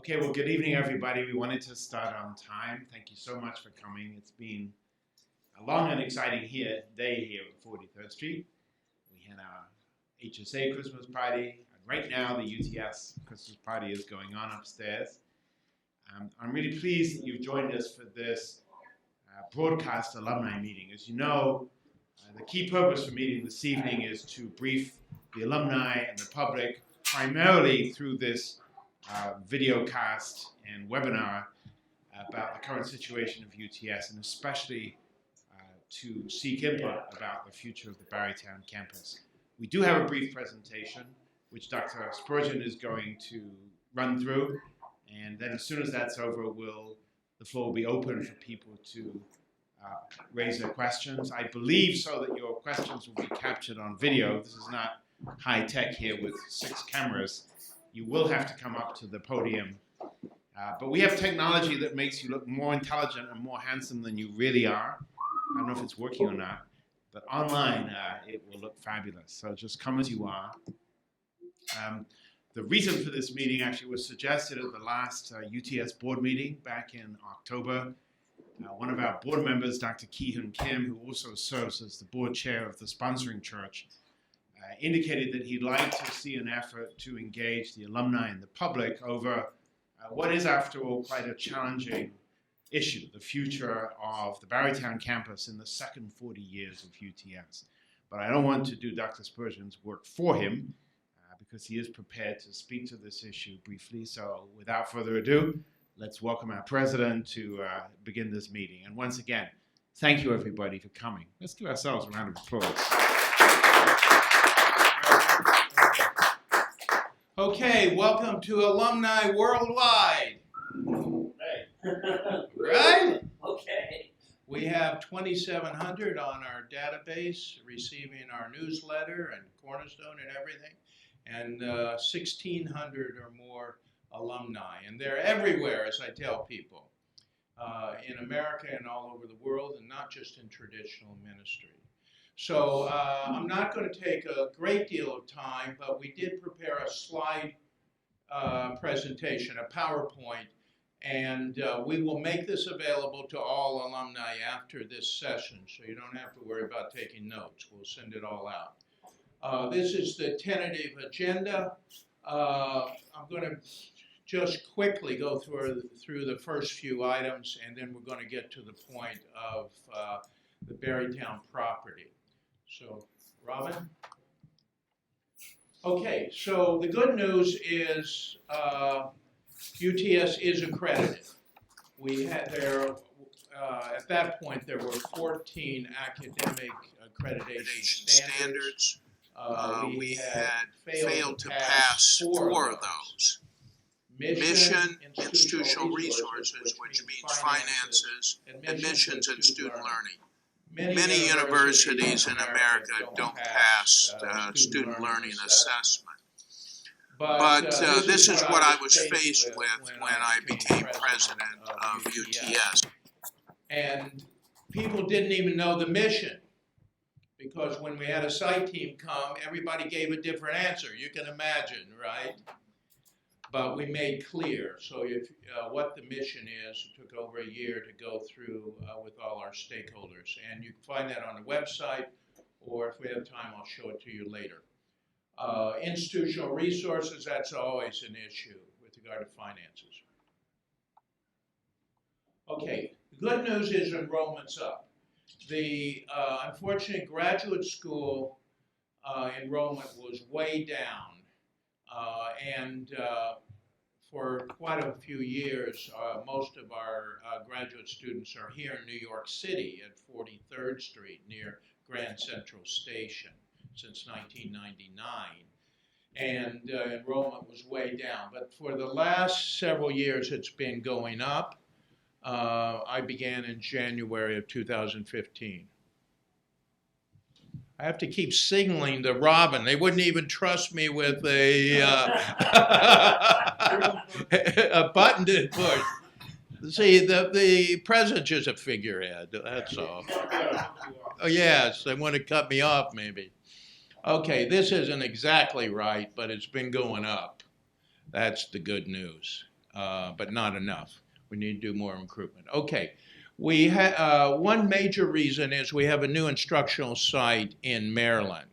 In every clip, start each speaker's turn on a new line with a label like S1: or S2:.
S1: Okay, well, good evening, everybody. We wanted to start on time. Thank you so much for coming. It's been a long and exciting day here at 43rd Street. We had our HSA Christmas party, and right now the UTS Christmas party is going on upstairs. I'm really pleased that you've joined us for this broadcast alumni meeting. As you know, the key purpose for meeting this evening is to brief the alumni and the public primarily through this video cast and webinar about the current situation of UTS, and especially to seek input about the future of the Barrytown campus. We do have a brief presentation which Dr. Spurgeon is going to run through, and then as soon as that's over, the floor will be open for people to raise their questions. I believe so that your questions will be captured on video. This is not high tech here with 6 cameras. You will have to come up to the podium. But we have technology that makes you look more intelligent and more handsome than you really are. I don't know if it's working or not, but online it will look fabulous. So just come as you are. The reason for this meeting actually was suggested at the last UTS board meeting back in October. One of our board members, Dr. Ki-Hun Kim, who also serves as the board chair of the sponsoring church, indicated that he'd like to see an effort to engage the alumni and the public over what is, after all, quite a challenging issue, the future of the Barrytown campus in the second 40 years of UTS. But I don't want to do Dr. Spurgeon's work for him because he is prepared to speak to this issue briefly. So without further ado, let's welcome our president to begin this meeting. And once again, thank you everybody for coming. Let's give ourselves a round of applause.
S2: Okay, welcome to Alumni Worldwide.
S1: Hey.
S2: Right?
S3: Okay.
S2: We have 2,700 on our database receiving our newsletter and Cornerstone and everything, and 1,600 or more alumni. And they're everywhere, as I tell people, in America and all over the world, and not just in traditional ministry. So I'm not going to take a great deal of time, but we did prepare a slide presentation, a PowerPoint, and we will make this available to all alumni after this session, so you don't have to worry about taking notes. We'll send it all out. This is the tentative agenda. I'm going to just quickly go through the first few items, and then we're going to get to the point of the Barrytown property. So, Robin? Okay, so the good news is UTS is accredited. We had at that point, there were 14 academic accreditation standards. We had failed to pass 4 of those. Mission, institutional resources, which means finances, admissions, and student learning. Many universities in America don't pass student learning assessment. But this is what I was faced with when I became president of UTS. And people didn't even know the mission, because when we had a site team come, everybody gave a different answer. You can imagine, right? But we made clear, so if what the mission is. It took over a year to go through with all our stakeholders. And you can find that on the website, or if we have time, I'll show it to you later. Institutional resources, that's always an issue with regard to finances. Okay, the good news is enrollment's up. The unfortunate graduate school enrollment was way down. And for quite a few years, most of our graduate students are here in New York City at 43rd Street near Grand Central Station since 1999. And enrollment was way down. But for the last several years, it's been going up. I began in January of 2015. I have to keep signaling to Robin. They wouldn't even trust me with a button to push. See, the president's just a figurehead, that's all. Oh, yes, they want to cut me off, maybe. Okay, this isn't exactly right, but it's been going up. That's the good news. but not enough. We need to do more recruitment. Okay, we one major reason is we have a new instructional site in Maryland,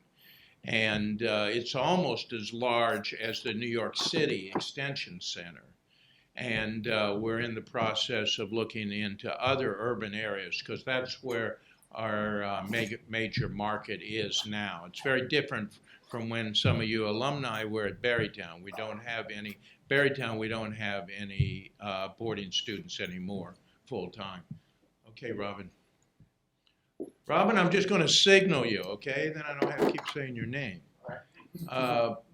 S2: and it's almost as large as the New York City Extension Center. And we're in the process of looking into other urban areas because that's where our major market is now. It's very different from when some of you alumni were at Berrytown. We don't have any boarding students anymore full time. Okay, Robin. Robin, I'm just going to signal you, okay? Then I don't have to keep saying your name.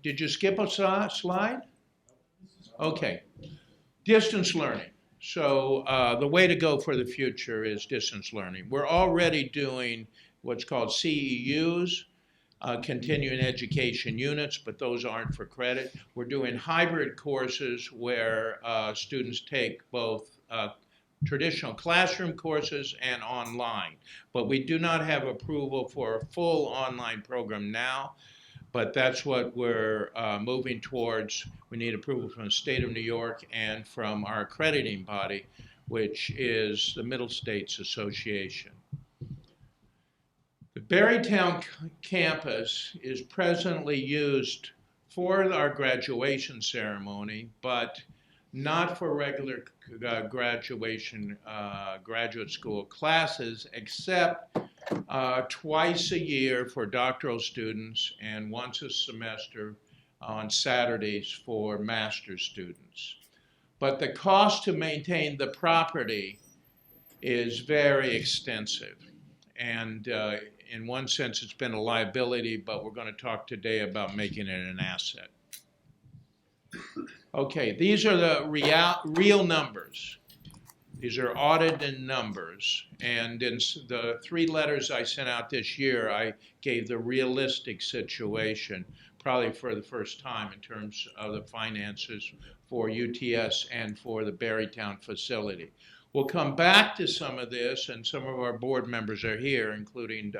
S2: Did you skip a slide? Okay. Distance learning. So the way to go for the future is distance learning. We're already doing what's called CEUs, continuing education units, but those aren't for credit. We're doing hybrid courses where students take both traditional classroom courses and online. But we do not have approval for a full online program now, but that's what we're moving towards. We need approval from the state of New York and from our accrediting body, which is the Middle States Association. The Berrytown campus is presently used for our graduation ceremony, but not for regular graduate school classes, except twice a year for doctoral students and once a semester on Saturdays for master's students. But the cost to maintain the property is very extensive. And in one sense, it's been a liability, but we're going to talk today about making it an asset. Okay, these are the real numbers. These are audited numbers. And in the 3 letters I sent out this year, I gave the realistic situation, probably for the first time in terms of the finances for UTS and for the Berrytown facility. We'll come back to some of this, and some of our board members are here, including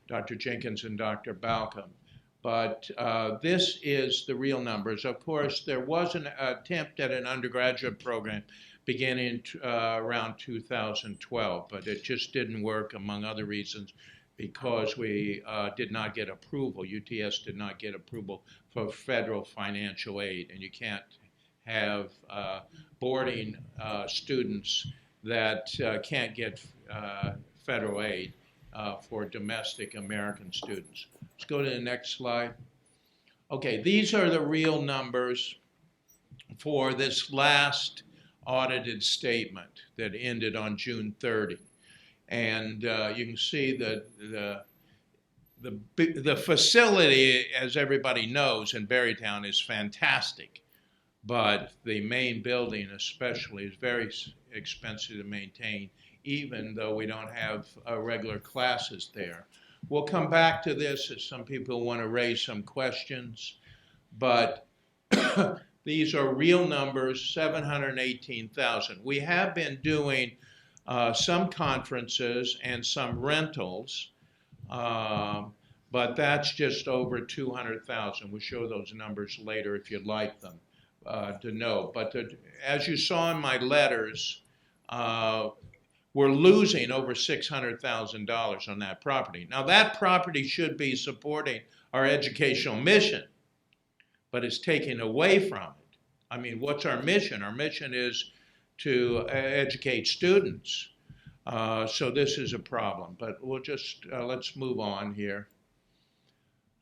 S2: Dr. Jenkins and Dr. Balcom. But this is the real numbers. Of course, there was an attempt at an undergraduate program beginning around 2012, but it just didn't work, among other reasons, because we did not get approval. UTS did not get approval for federal financial aid, and you can't have boarding students that can't get federal aid for domestic American students. Let's go to the next slide. Okay, these are the real numbers for this last audited statement that ended on June 30. And you can see that the facility, as everybody knows, in Berrytown is fantastic. But the main building especially is very expensive to maintain, even though we don't have regular classes there. We'll come back to this as some people want to raise some questions, but these are real numbers, 718,000. We have been doing some conferences and some rentals, but that's just over 200,000. We'll show those numbers later if you'd like them to know. But as you saw in my letters, we're losing over $600,000 on that property. Now that property should be supporting our educational mission, but it's taken away from it. I mean, what's our mission? Our mission is to educate students. So this is a problem, but we'll just, let's move on here.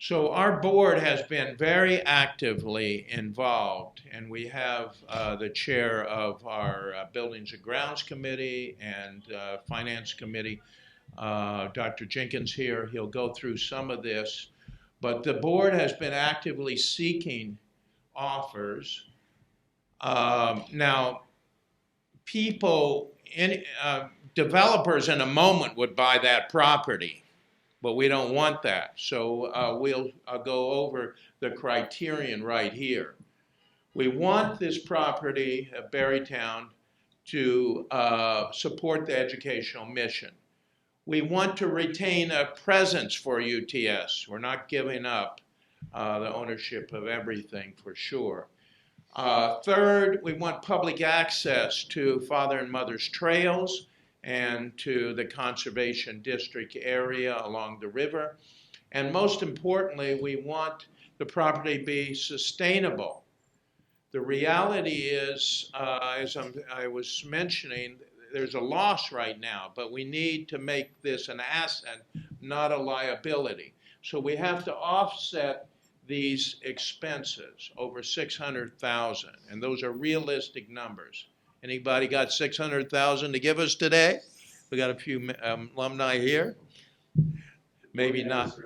S2: So our board has been very actively involved, and we have the chair of our Buildings and Grounds Committee and Finance Committee, Dr. Jenkins here. He'll go through some of this, but the board has been actively seeking offers. Now, developers in a moment would buy that property, but we don't want that. So we'll go over the criterion right here. We want this property at Berrytown to support the educational mission. We want to retain a presence for UTS. We're not giving up the ownership of everything for sure. Third, we want public access to Father and Mother's trails and to the conservation district area along the river. And most importantly, we want the property to be sustainable. The reality is, as I was mentioning, there's a loss right now, but we need to make this an asset, not a liability. So we have to offset these expenses over 600,000, and those are realistic numbers. Anybody got 600,000 to give us today? We got a few alumni here. Maybe not.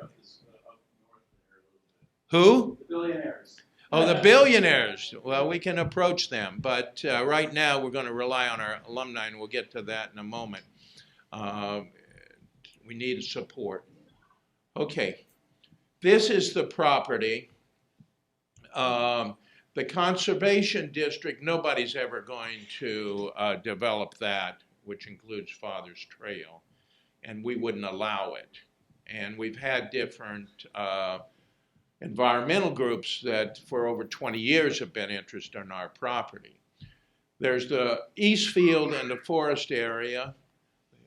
S2: Who?
S3: The billionaires.
S2: Oh, the billionaires. Well, we can approach them, but right now we're going to rely on our alumni, and we'll get to that in a moment. We need support. Okay, this is the property. The conservation district, nobody's ever going to develop that, which includes Father's Trail, and we wouldn't allow it. And we've had different environmental groups that for over 20 years have been interested in our property. There's the East Field and the forest area.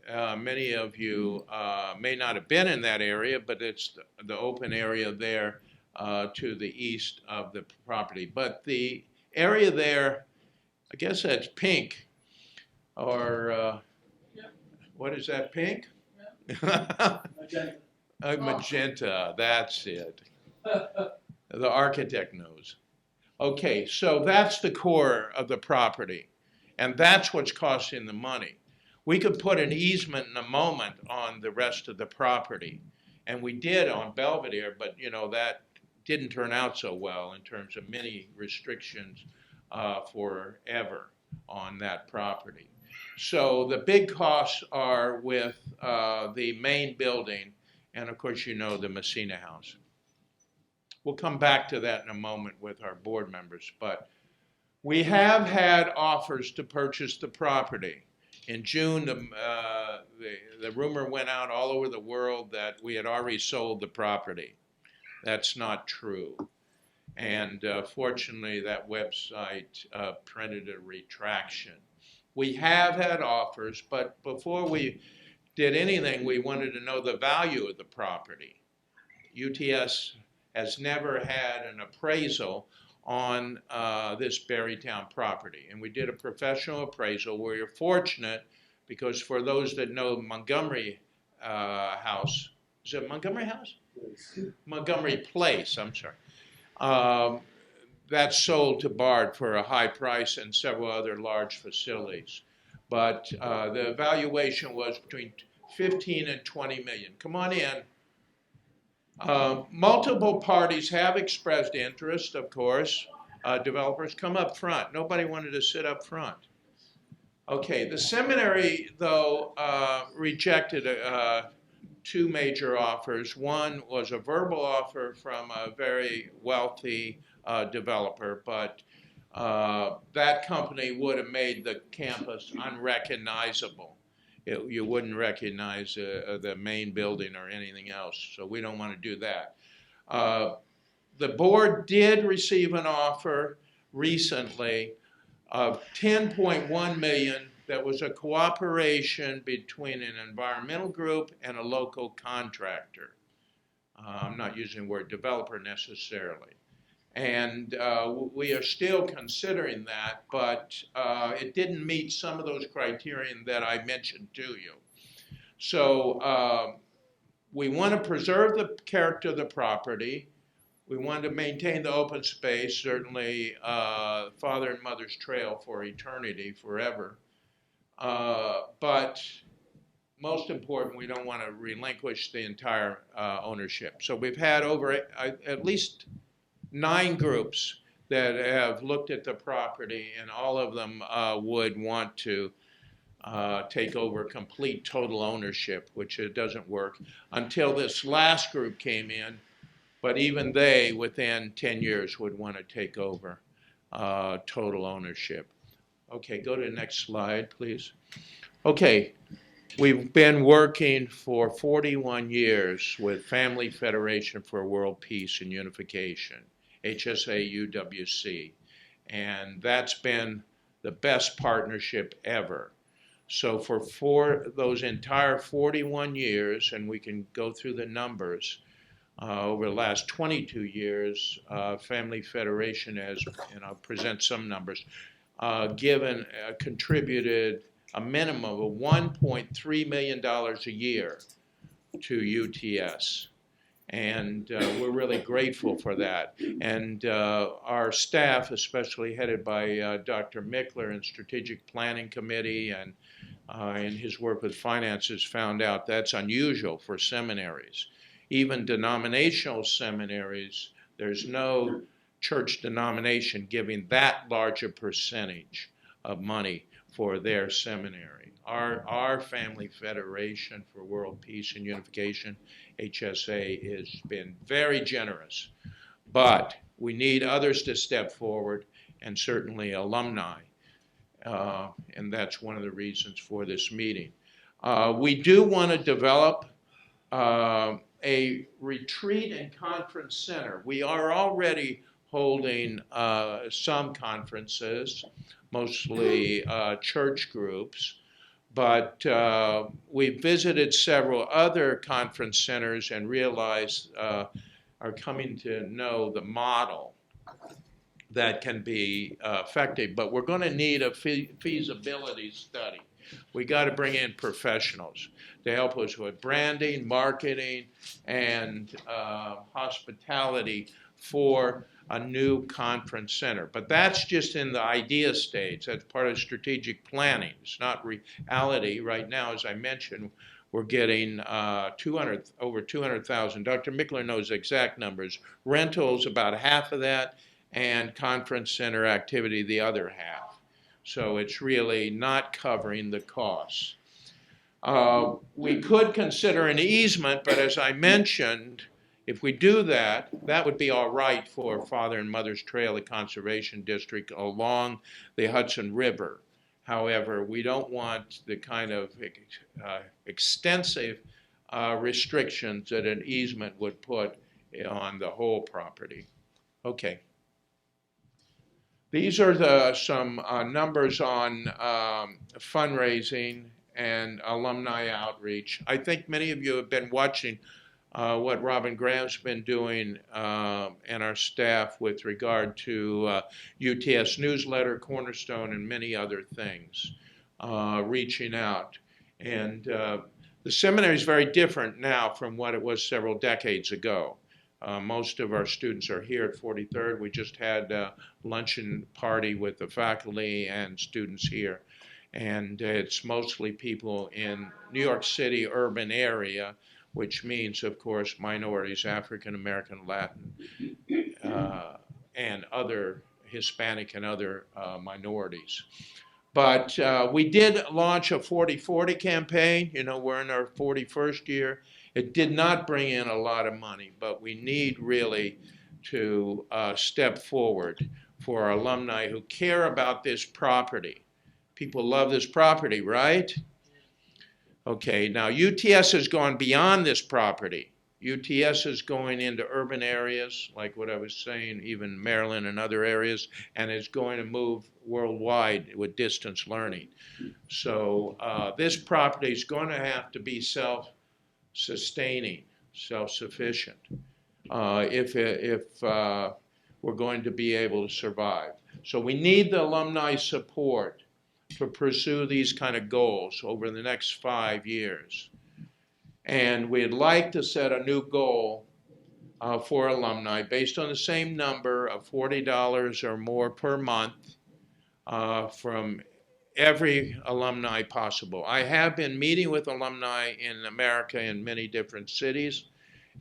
S2: Many of you may not have been in that area, but it's the open area there to the east of the property. But the area there, I guess that's pink, or what is that, pink?
S3: Magenta.
S2: Magenta, that's it. The architect knows. Okay, so that's the core of the property, and that's what's costing the money. We could put an easement in a moment on the rest of the property, and we did on Belvedere, but you know that didn't turn out so well in terms of many restrictions forever on that property. So the big costs are with the main building, and of course you know the Messina House. We'll come back to that in a moment with our board members, but we have had offers to purchase the property. In June, the rumor went out all over the world that we had already sold the property. That's not true. And fortunately, that website printed a retraction. We have had offers, but before we did anything, we wanted to know the value of the property. UTS has never had an appraisal on this Berrytown property. And we did a professional appraisal. We're fortunate because for those that know Montgomery House, is it Montgomery House? Montgomery Place, I'm sorry. That's sold to Bard for a high price and several other large facilities. But the valuation was between 15 and 20 million. Come on in. Multiple parties have expressed interest, of course. Developers, come up front. Nobody wanted to sit up front. Okay, the seminary, though, rejected two major offers. One was a verbal offer from a very wealthy developer, but that company would have made the campus unrecognizable. You wouldn't recognize the main building or anything else, so we don't want to do that. The board did receive an offer recently of $10.1 million that was a cooperation between an environmental group and a local contractor. I'm not using the word developer necessarily. And we are still considering that, but it didn't meet some of those criteria that I mentioned to you. So we want to preserve the character of the property. We want to maintain the open space, certainly Father and Mother's Trail for eternity, forever. But most important, we don't want to relinquish the entire ownership. So we've had over at least 9 groups that have looked at the property, and all of them would want to take over complete total ownership, which it doesn't work until this last group came in. But even they, within 10 years, would want to take over total ownership. Okay, go to the next slide, please. Okay, we've been working for 41 years with Family Federation for World Peace and Unification, HSA UWC. And that's been the best partnership ever. So for those entire 41 years, and we can go through the numbers, over the last 22 years, Family Federation has, and I'll present some numbers, contributed a minimum of $1.3 million a year to UTS. And we're really grateful for that. And our staff, especially headed by Dr. Mickler and Strategic Planning Committee and in his work with finances, found out that's unusual for seminaries. Even denominational seminaries, there's no church denomination giving that large a percentage of money for their seminary. Our Family Federation for World Peace and Unification, HSA, has been very generous, but we need others to step forward, and certainly alumni, and that's one of the reasons for this meeting. We do want to develop a retreat and conference center. We are already holding some conferences, mostly church groups, but we visited several other conference centers and realized, are coming to know the model that can be effective. But we're going to need a feasibility study. We got to bring in professionals to help us with branding, marketing, and hospitality for a new conference center. But that's just in the idea stage. That's part of strategic planning. It's not reality. Right now, as I mentioned, we're getting over 200,000. Dr. Mickler knows exact numbers. Rentals, about half of that, and conference center activity, the other half. So it's really not covering the costs. We could consider an easement, but as I mentioned, if we do that, that would be all right for Father and Mother's Trail, the Conservation District, along the Hudson River. However, we don't want the kind of extensive restrictions that an easement would put on the whole property. Okay. These are some numbers on fundraising and alumni outreach. I think many of you have been watching what Robin Graham's been doing and our staff with regard to UTS newsletter, Cornerstone, and many other things, reaching out. And the seminary is very different now from what it was several decades ago. Most of our students are here at 43rd. We just had a luncheon party with the faculty and students here. And it's mostly people in New York City urban area, which means, of course, minorities, African American, Latin, and other Hispanic and other minorities. But we did launch a 40-40 campaign. You know, we're in our 41st year. It did not bring in a lot of money, but we need really to step forward for our alumni who care about this property. People love this property, right? Okay, now UTS has gone beyond this property. UTS is going into urban areas, like what I was saying, even Maryland and other areas, and is going to move worldwide with distance learning. So this property is going to have to be self-sustaining, self-sufficient, if we're going to be able to survive. So we need the alumni support to pursue these kind of goals over the next 5 years. And we'd like to set a new goal for alumni based on the same number of $40 or more per month from every alumni possible. I have been meeting with alumni in America in many different cities,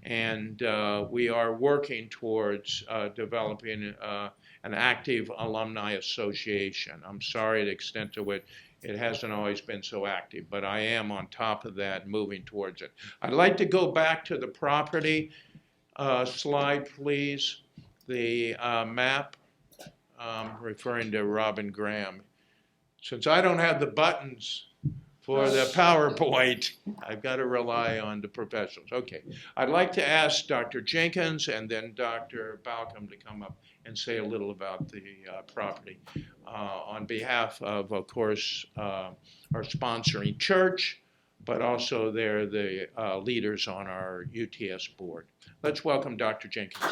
S2: and we are working towards developing an active alumni association. I'm sorry the extent to which it hasn't always been so active, but I am on top of that, moving towards it. I'd like to go back to the property slide, please. The map, referring to Robin Graham. Since I don't have the buttons for the PowerPoint, I've got to rely on the professionals. Okay, I'd like to ask Dr. Jenkins and then Dr. Balcom to come up and say a little about the property. On behalf of course, our sponsoring church, but also they're the leaders on our UTS board. Let's welcome Dr. Jenkins.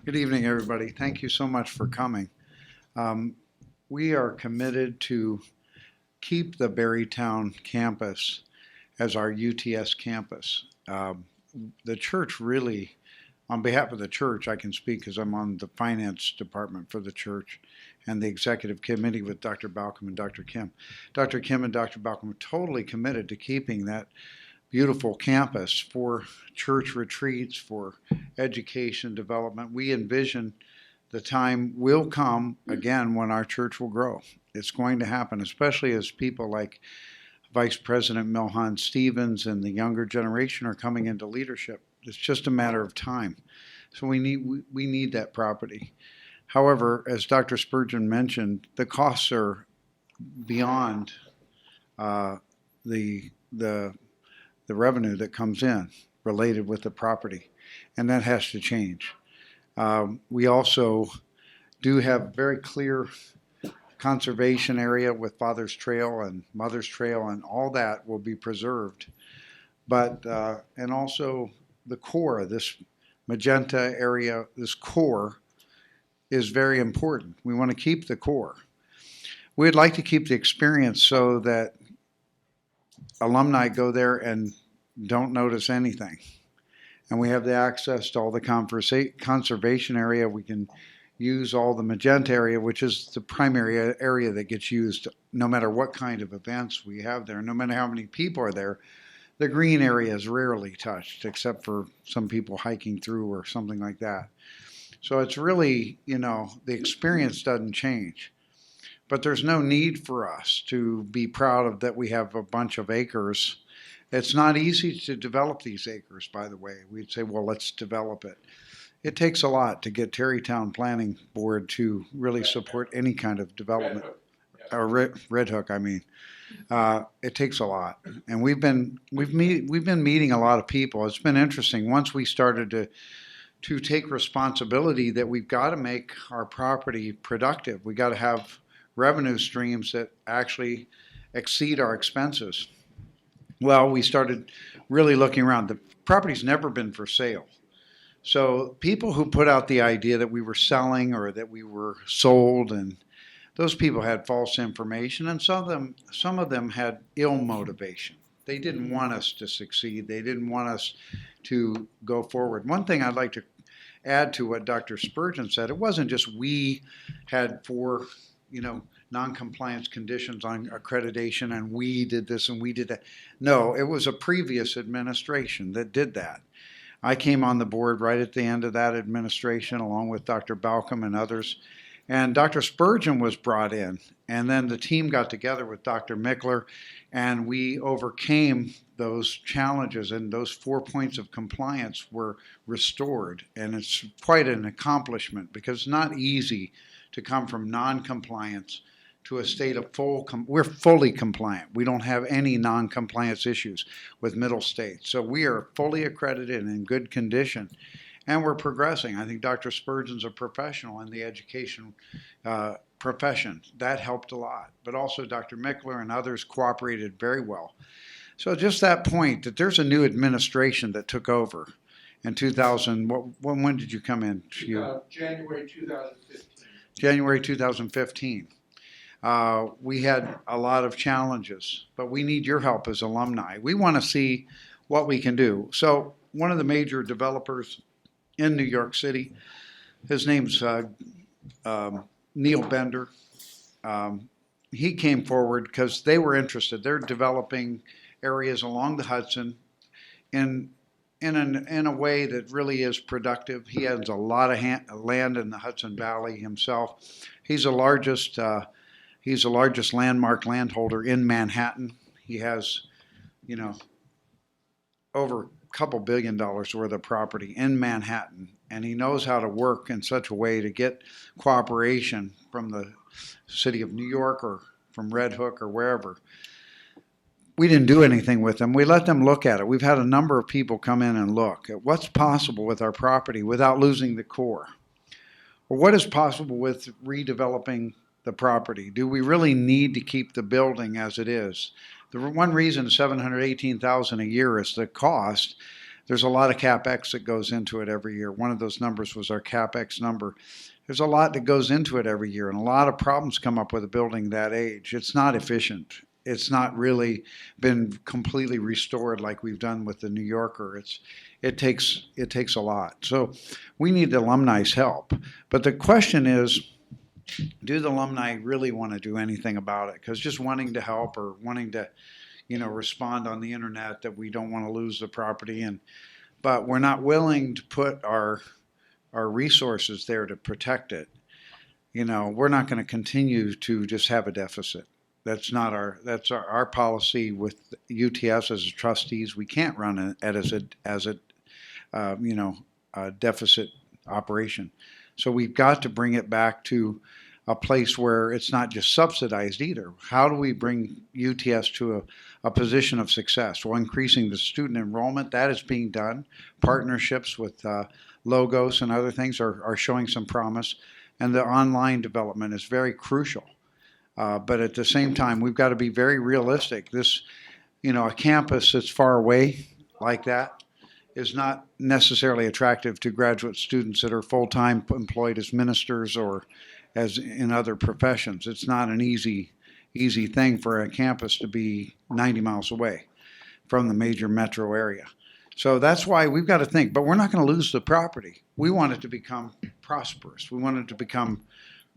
S4: Good evening, everybody. Thank you so much for coming. We are committed to keep the Berrytown campus as our UTS campus. The church really, on behalf of the church, I can speak because I'm on the finance department for the church and the executive committee with Dr. Balcom and Dr. Kim. Dr. Kim and Dr. Balcom are totally committed to keeping that beautiful campus for church retreats, for education development. We envision the time will come again when our church will grow. It's going to happen, especially as people like Vice President Milhan Stevens and the younger generation are coming into leadership. It's just a matter of time. So we need that property. However, as Dr. Spurgeon mentioned, the costs are beyond the revenue that comes in related with the property, and that has to change. We also do have very clear conservation area with Father's Trail and Mother's Trail, and all that will be preserved. But, and also the core, this magenta area, this core is very important. We want to keep the core. We'd like to keep the experience so that alumni go there and don't notice anything. And we have the access to all the conservation area. We can use all the magenta area, which is the primary area that gets used no matter what kind of events we have there, no matter how many people are there. The green area is rarely touched, except for some people hiking through or something like that. So it's really, the experience doesn't change. But there's no need for us to be proud of that we have a bunch of acres. It's not easy to develop these acres, by the way. We'd say, well, let's develop it. It takes a lot to get Terrytown Planning Board to really support any kind of development. Red Hook, I mean. It takes a lot. And we've been meeting a lot of people. It's been interesting. Once we started to take responsibility that we've got to make our property productive. We got to have revenue streams that actually exceed our expenses. Well, we started really looking around. The property's never been for sale. So people who put out the idea that we were selling or that we were sold, and those people had false information, and some of them had ill motivation. They didn't want us to succeed. They didn't want us to go forward. One thing I'd like to add to what Dr. Spurgeon said, it wasn't just we had 4, non-compliance conditions on accreditation and we did this and we did that. No, it was a previous administration that did that. I came on the board right at the end of that administration along with Dr. Balcom and others. And Dr. Spurgeon was brought in, and then the team got together with Dr. Mickler, and we overcame those challenges, and those 4 points of compliance were restored. And it's quite an accomplishment because it's not easy to come from non-compliance to a state of we're fully compliant. We don't have any non-compliance issues with Middle States. So we are fully accredited and in good condition. And we're progressing. I think Dr. Spurgeon's a professional in the education profession. That helped a lot. But also Dr. Mickler and others cooperated very well. So just that point that there's a new administration that took over in 2000. When did you come in?
S2: January 2015.
S4: January 2015. We had a lot of challenges, but we need your help as alumni. We want to see what we can do. So one of the major developers in New York City, his name's Neil Bender. He came forward because they were interested. They're developing areas along the Hudson in a way that really is productive. He has a lot of land in the Hudson Valley himself. He's the largest landmark landholder in Manhattan. He has, over a couple $1 billion worth of property in Manhattan, and he knows how to work in such a way to get cooperation from the city of New York or from Red Hook or wherever. we didn't do anything with them. We let them look at it. We've had a number of people come in and look at what's possible with our property without losing the core. Or what is possible with redeveloping the property? Do we really need to keep the building as it is? The one reason $718,000 a year is the cost. There's a lot of CapEx that goes into it every year. One of those numbers was our CapEx number. There's a lot that goes into it every year, and a lot of problems come up with a building that age. It's not efficient. It's not really been completely restored like we've done with the New Yorker. It takes a lot. So we need the alumni's help. But the question is, do the alumni really want to do anything about it? Because just wanting to help or wanting to, respond on the internet that we don't want to lose the property, but we're not willing to put our resources there to protect it. We're not going to continue to just have a deficit. That's not our policy with UTS as trustees. We can't run it as a deficit operation. So we've got to bring it back to a place where it's not just subsidized either. How do we bring UTS to a position of success? Well, increasing the student enrollment, that is being done. Partnerships with Logos and other things are showing some promise. And the online development is very crucial. But at the same time, we've got to be very realistic. This, a campus that's far away like that is not necessarily attractive to graduate students that are full-time employed as ministers or as in other professions. It's not an easy thing for a campus to be 90 miles away from the major metro area. So that's why we've got to think, but we're not going to lose the property. We want it to become prosperous. We want it to become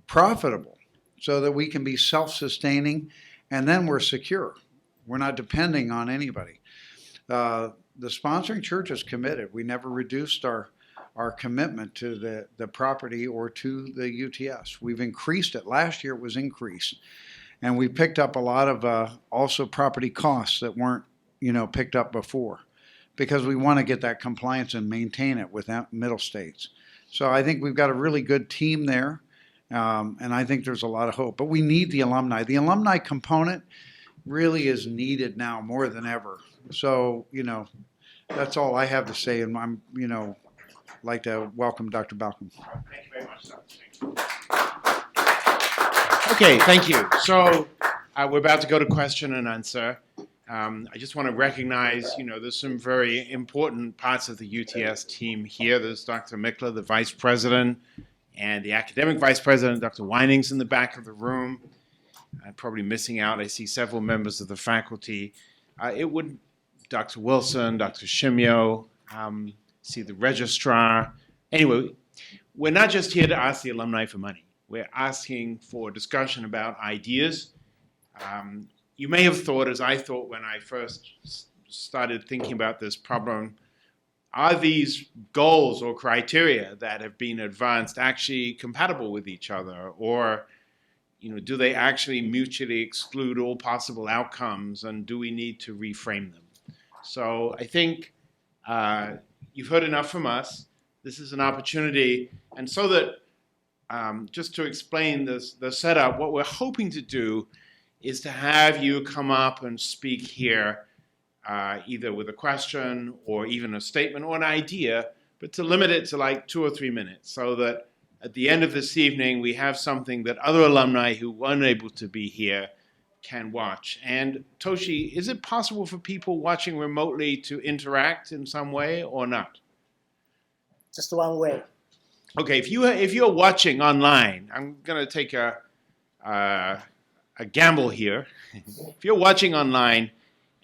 S4: profitable so that we can be self-sustaining, and then we're secure. We're not depending on anybody. The sponsoring church is committed. We never reduced our commitment to the property or to the UTS. We've increased it. Last year it was increased. And we picked up a lot of also property costs that weren't, picked up before, because we want to get that compliance and maintain it with middle states. So I think we've got a really good team there, and I think there's a lot of hope. But we need the alumni. The alumni component really is needed now more than ever. So, that's all I have to say, and I'm, like to welcome Dr. Balcom.
S1: Thank you very much, Dr. Okay, thank you. So we're about to go to question and answer. I just want to recognize, there's some very important parts of the UTS team here. There's Dr. Mickler, the Vice President, and the Academic Vice President, Dr. Weining's in the back of the room. I'm probably missing out. I see several members of the faculty. Dr. Wilson, Dr. Shimyo, see the registrar. Anyway, we're not just here to ask the alumni for money. We're asking for discussion about ideas. You may have thought, as I thought when I first started thinking about this problem, are these goals or criteria that have been advanced actually compatible with each other? Or, do they actually mutually exclude all possible outcomes, and do we need to reframe them? So I think you've heard enough from us. This is an opportunity. And so that, just to explain the setup, what we're hoping to do is to have you come up and speak here, either with a question or even a statement or an idea, but to limit it to like 2 or 3 minutes, so that at the end of this evening, we have something that other alumni who weren't able to be here can watch. And Toshi, is it possible for people watching remotely to interact in some way or not?
S5: Just one way.
S1: Okay, if you're watching online, I'm going to take a gamble here. If you're watching online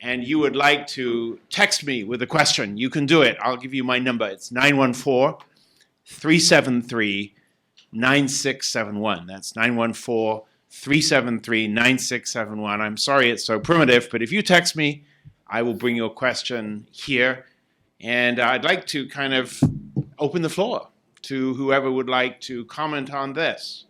S1: and you would like to text me with a question, you can do it. I'll give you my number. It's 914-373-9671. That's 914-373-9671. I'm sorry it's so primitive, but if you text me, I will bring your question here. And I'd like to kind of open the floor to whoever would like to comment on this.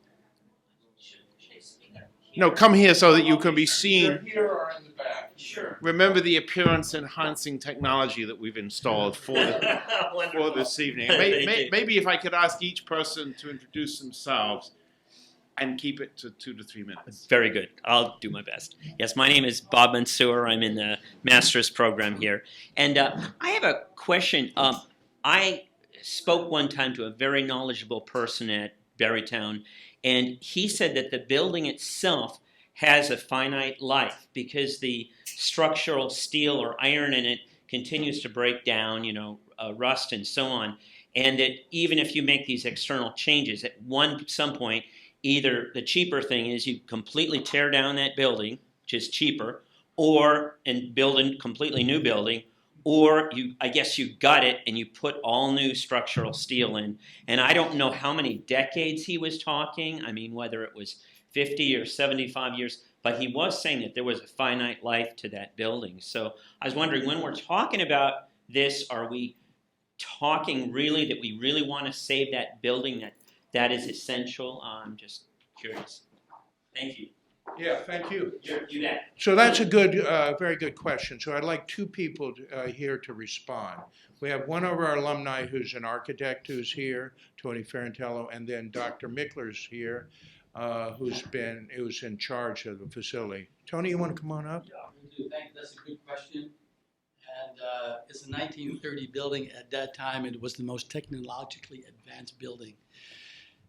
S1: No, come here so that you can be seen.
S2: They're here or in the back?
S3: Sure.
S1: Remember the appearance-enhancing technology that we've installed for this evening. Maybe if I could ask each person to introduce themselves. and keep it to 2 to 3 minutes.
S6: Very good. I'll do my best. Yes, my name is Bob Mansour. I'm in the master's program here. And I have a question. I spoke one time to a very knowledgeable person at Berrytown, and he said that the building itself has a finite life because the structural steel or iron in it continues to break down, rust and so on. And that even if you make these external changes, at some point, either the cheaper thing is you completely tear down that building, which is cheaper, and build a completely new building, or I guess you gut it and you put all new structural steel in. And I don't know how many decades he was talking. I mean, whether it was 50 or 75 years, but he was saying that there was a finite life to that building. So I was wondering, when we're talking about this, are we talking really that we really want to save that building, that is essential? I'm just curious. Thank you.
S2: Yeah, thank you.
S6: You bet.
S2: So that's a very good question. So I'd like two people here to respond. We have one of our alumni who's an architect who's here, Tony Ferrantello, and then Dr. Mickler's here, who's in charge of the facility. Tony, you want to come on up?
S3: Yeah, will do. Thank you. That's a good question. And it's a 1930 building. At that time, it was the most technologically advanced building.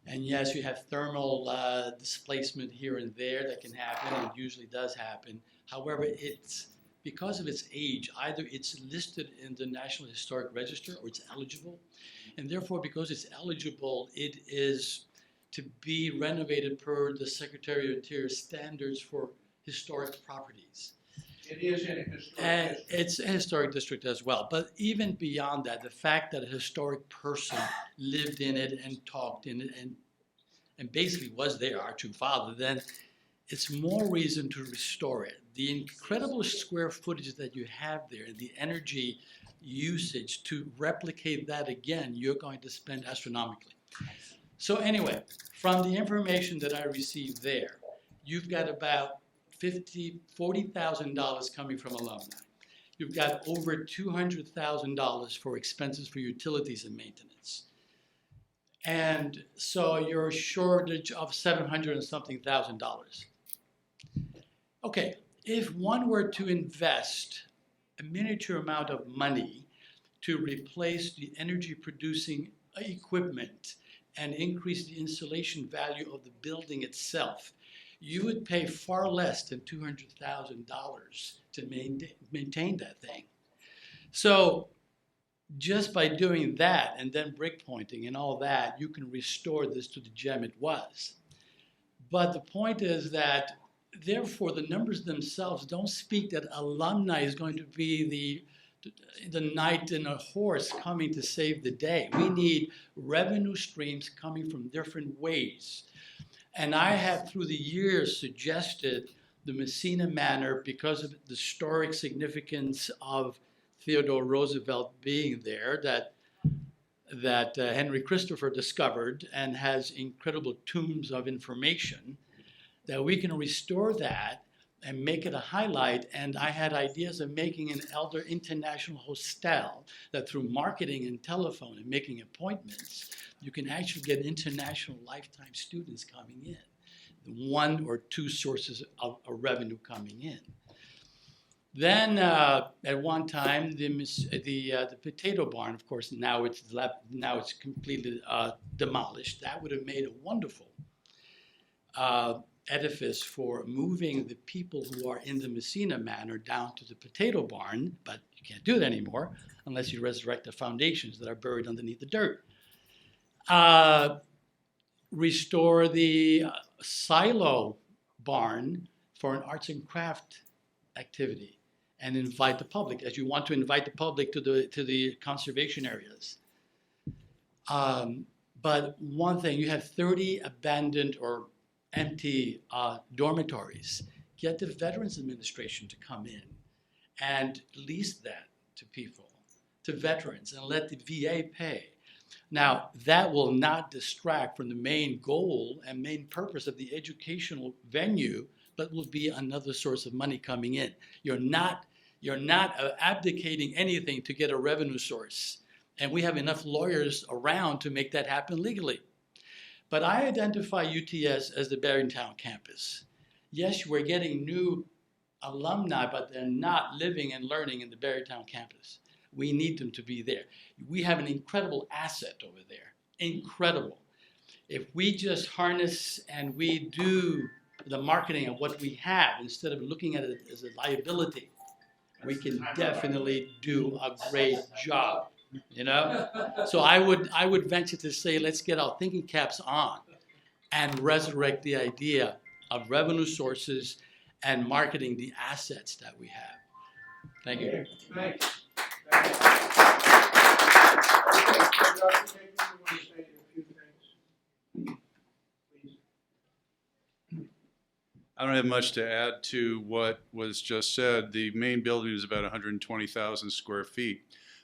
S3: And yes, you have thermal displacement here and there that can happen, and it usually does happen. However, because of its age, either it's listed in the National Historic Register or it's eligible. And therefore, because it's eligible, it is to be renovated per the Secretary of Interior standards for historic properties.
S2: It is in a historic
S3: And
S2: district.
S3: it's a historic district as well. But even beyond that, the fact that a historic person lived in it and talked in it and basically was there, our true father, then it's more reason to restore it. The incredible square footage that you have there, the energy usage to replicate that again, you're going to spend astronomically. So anyway, from the information that I received there, you've got about $40,000 coming from alumni. You've got over $200,000 for expenses for utilities and maintenance. And so you're a shortage of $700 and something thousand. Okay, if one were to invest a miniature amount of money to replace the energy producing equipment and increase the insulation value of the building itself, you would pay far less than $200,000 to maintain that thing. So just by doing that and then brick pointing and all that, you can restore this to the gem it was. But the point is that, therefore, the numbers themselves don't speak that alumni is going to be the knight in a horse coming to save the day. We need revenue streams coming from different ways. And I have, through the years, suggested the Messina Manor, because of the historic significance of Theodore Roosevelt being there, that Henry Christopher discovered and has incredible tombs of information, that we can restore that and make it a highlight. And I had ideas of making an elder international hostel that through marketing and telephone and making appointments, you can actually get international lifetime students coming in, one or two sources of revenue coming in. Then at one time, the potato barn, of course, now it's completely demolished. That would have made a wonderful edifice for moving the people who are in the Messina Manor down to the potato barn, but you can't do that anymore unless you resurrect the foundations that are buried underneath the dirt. Restore the silo barn for an arts and craft activity and invite the public, as you want to invite the public to the conservation areas. But one thing, you have 30 abandoned or empty dormitories. Get the Veterans Administration to come in and lease that to people, to veterans, and let the VA pay. Now, that will not distract from the main goal and main purpose of the educational venue, but will be another source of money coming in. You're not abdicating anything to get a revenue source. And we have enough lawyers around to make that happen legally. But I identify UTS as the Barringtown campus. Yes, we're getting new alumni, but they're not living and learning in the Barringtown campus. We need them to be there. We have an incredible asset over there, incredible. If we just harness and we do the marketing of what we have instead of looking at it as a liability, we can definitely do a great job, you know? So I would venture to say, let's get our thinking caps on and resurrect the idea of revenue sources and marketing the assets that we have. Thank you.
S2: Thanks.
S7: I don't have much to add to what was just said. The main building is about 120,000 square feet.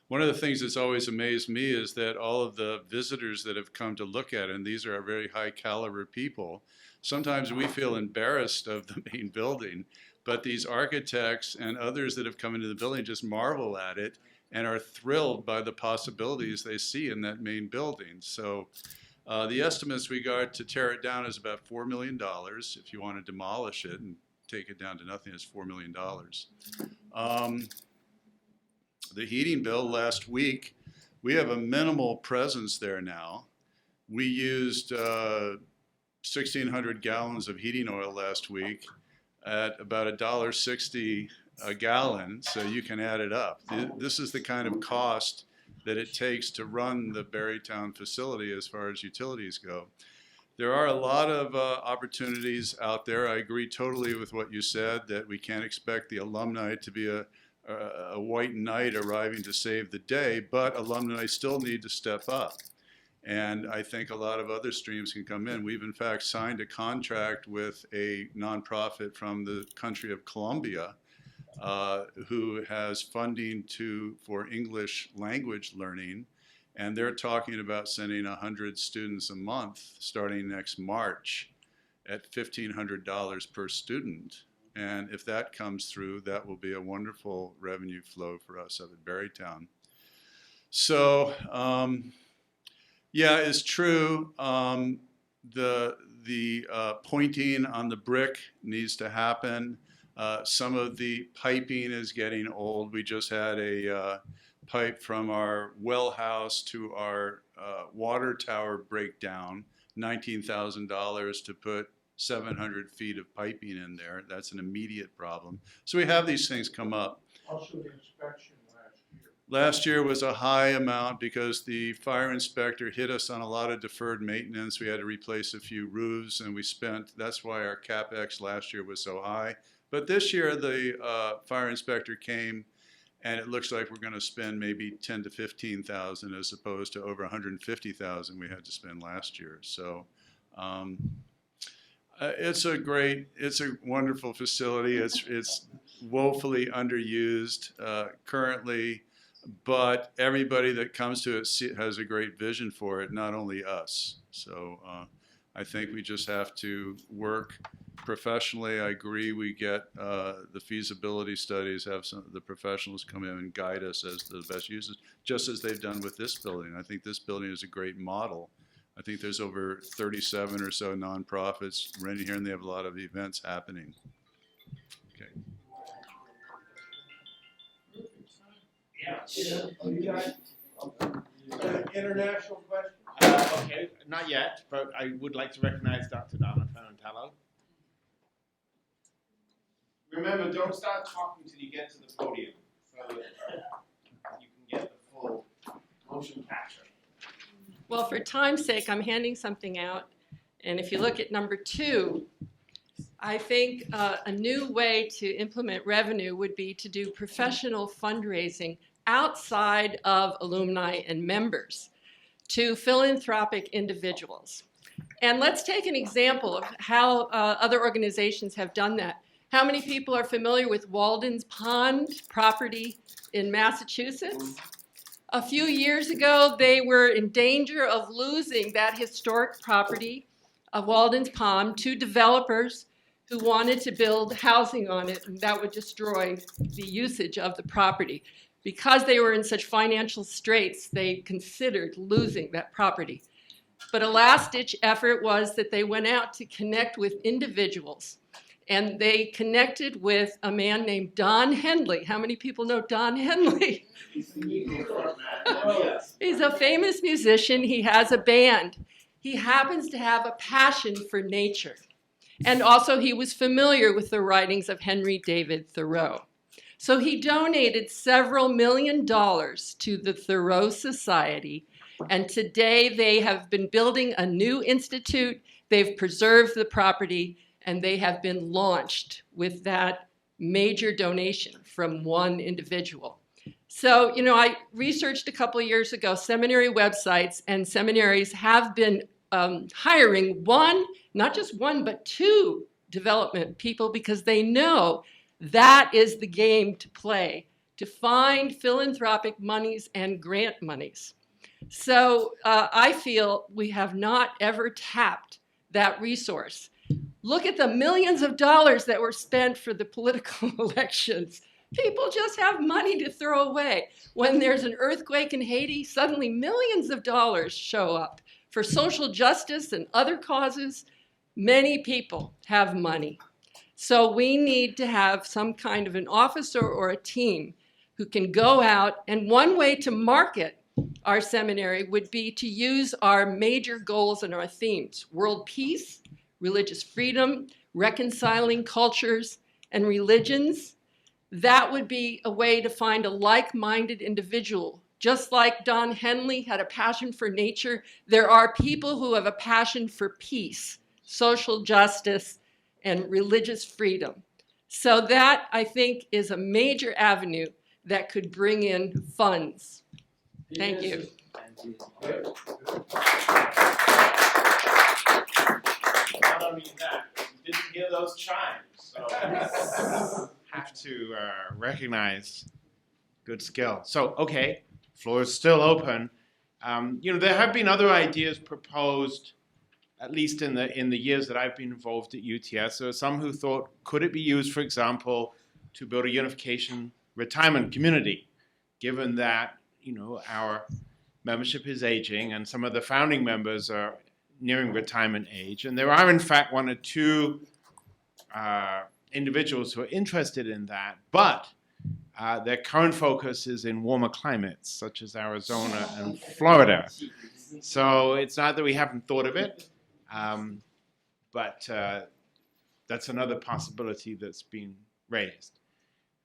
S7: One of the things that's always amazed me is that all of the visitors that have come to look at it, and these are very high caliber people, sometimes we feel embarrassed of the main building, but these architects and others that have come into the building just marvel at it and are thrilled by the possibilities they see in that main building. So the estimates we got to tear it down is about $4 million. If you want to demolish it and take it down to nothing, it's $4 million. The heating bill last week, we have a minimal presence there now. We used 1,600 gallons of heating oil last week at about $1.60 a gallon, so you can add it up. This is the kind of cost that it takes to run the Barrytown facility as far as utilities go. There are a lot of opportunities out there. I agree totally with what you said, that we can't expect the alumni to be a white knight arriving to save the day, but alumni still need to step up. And I think a lot of other streams can come in. We've in fact signed a contract with a nonprofit from the country of Colombia who has funding for English language learning. And they're talking about sending 100 students a month starting next March at $1,500 per student. And if that comes through, that will be a wonderful revenue flow for us up at Barrytown. So, yeah, it's true. The pointing on the brick needs to happen. Some of the piping is getting old. We just had a pipe from our well house to our water tower break down, $19,000 to put 700 feet of piping in there. That's an immediate problem. So we have these things come up.
S2: Also the inspection last year.
S7: Last year was a high amount because the fire inspector hit us on a lot of deferred maintenance. We had to replace a few roofs, and that's why our CapEx last year was so high. But this year the fire inspector came, and it looks like we're going to spend maybe 10 to 15,000 as opposed to over 150,000 we had to spend last year. So it's a wonderful facility. It's woefully underused currently, but everybody that comes to it has a great vision for it, not only us. So I think we just have to work professionally. I agree we get the feasibility studies, have some of the professionals come in and guide us as to the best uses, just as they've done with this building. I think this building is a great model. I think there's over 37 or so nonprofits renting here, and they have a lot of events happening. Okay.
S1: Yeah.
S2: International question?
S1: Okay, not yet, but I would like to recognize Dr. Donna Ferrantello. Remember, don't start talking till you get to the podium, so that you can get the full motion capture.
S8: Well, for time's sake, I'm handing something out. And if you look at number 2, I think a new way to implement revenue would be to do professional fundraising outside of alumni and members to philanthropic individuals. And let's take an example of how other organizations have done that. How many people are familiar with Walden's Pond property in Massachusetts? A few years ago, they were in danger of losing that historic property of Walden's Pond to developers who wanted to build housing on it, and that would destroy the usage of the property. Because they were in such financial straits, they considered losing that property. But a last-ditch effort was that they went out to connect with individuals. And they connected with a man named Don Henley. How many people know Don Henley? He's a famous musician. He has a band. He happens to have a passion for nature. And also he was familiar with the writings of Henry David Thoreau. So he donated several $1 million to the Thoreau Society. And today they have been building a new institute. They've preserved the property, and they have been launched with that major donation from one individual. So, you know, I researched a couple of years ago seminary websites, and seminaries have been hiring not just one, but 2 development people, because they know that is the game to play, to find philanthropic monies and grant monies. So I feel we have not ever tapped that resource. Look at the millions of dollars that were spent for the political elections. People just have money to throw away. When there's an earthquake in Haiti, suddenly millions of dollars show up. For social justice and other causes, many people have money. So we need to have some kind of an officer or a team who can go out, and one way to market our seminary would be to use our major goals and our themes: world peace, religious freedom, reconciling cultures and religions. That would be a way to find a like-minded individual. Just like Don Henley had a passion for nature, there are people who have a passion for peace, social justice, and religious freedom. So that, I think, is a major avenue that could bring in funds. Thank you.
S1: Not only that, you didn't hear those chimes, so have to recognize good skill. So, okay, floor is still open. You know, there have been other ideas proposed, at least in the years that I've been involved at UTS. There are some who thought, could it be used, for example, to build a unification retirement community, given that, you know, our membership is aging and some of the founding members are nearing retirement age. And there are, in fact, 1 or 2 individuals who are interested in that, but their current focus is in warmer climates, such as Arizona and Florida. So it's not that we haven't thought of it, but that's another possibility that's been raised.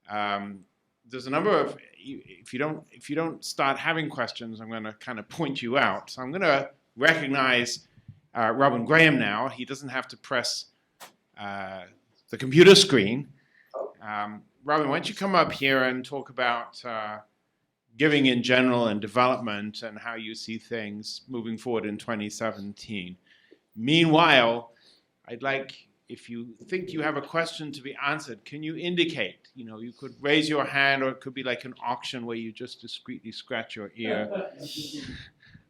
S1: There's a number of, if you don't start having questions, I'm going to kind of point you out. So I'm going to recognize Robin Graham now. He doesn't have to press the computer screen. Robin, why don't you come up here and talk about giving in general and development and how you see things moving forward in 2017. Meanwhile, I'd like, if you think you have a question to be answered, can you indicate? You know, you could raise your hand, or it could be like an auction where you just discreetly scratch your ear,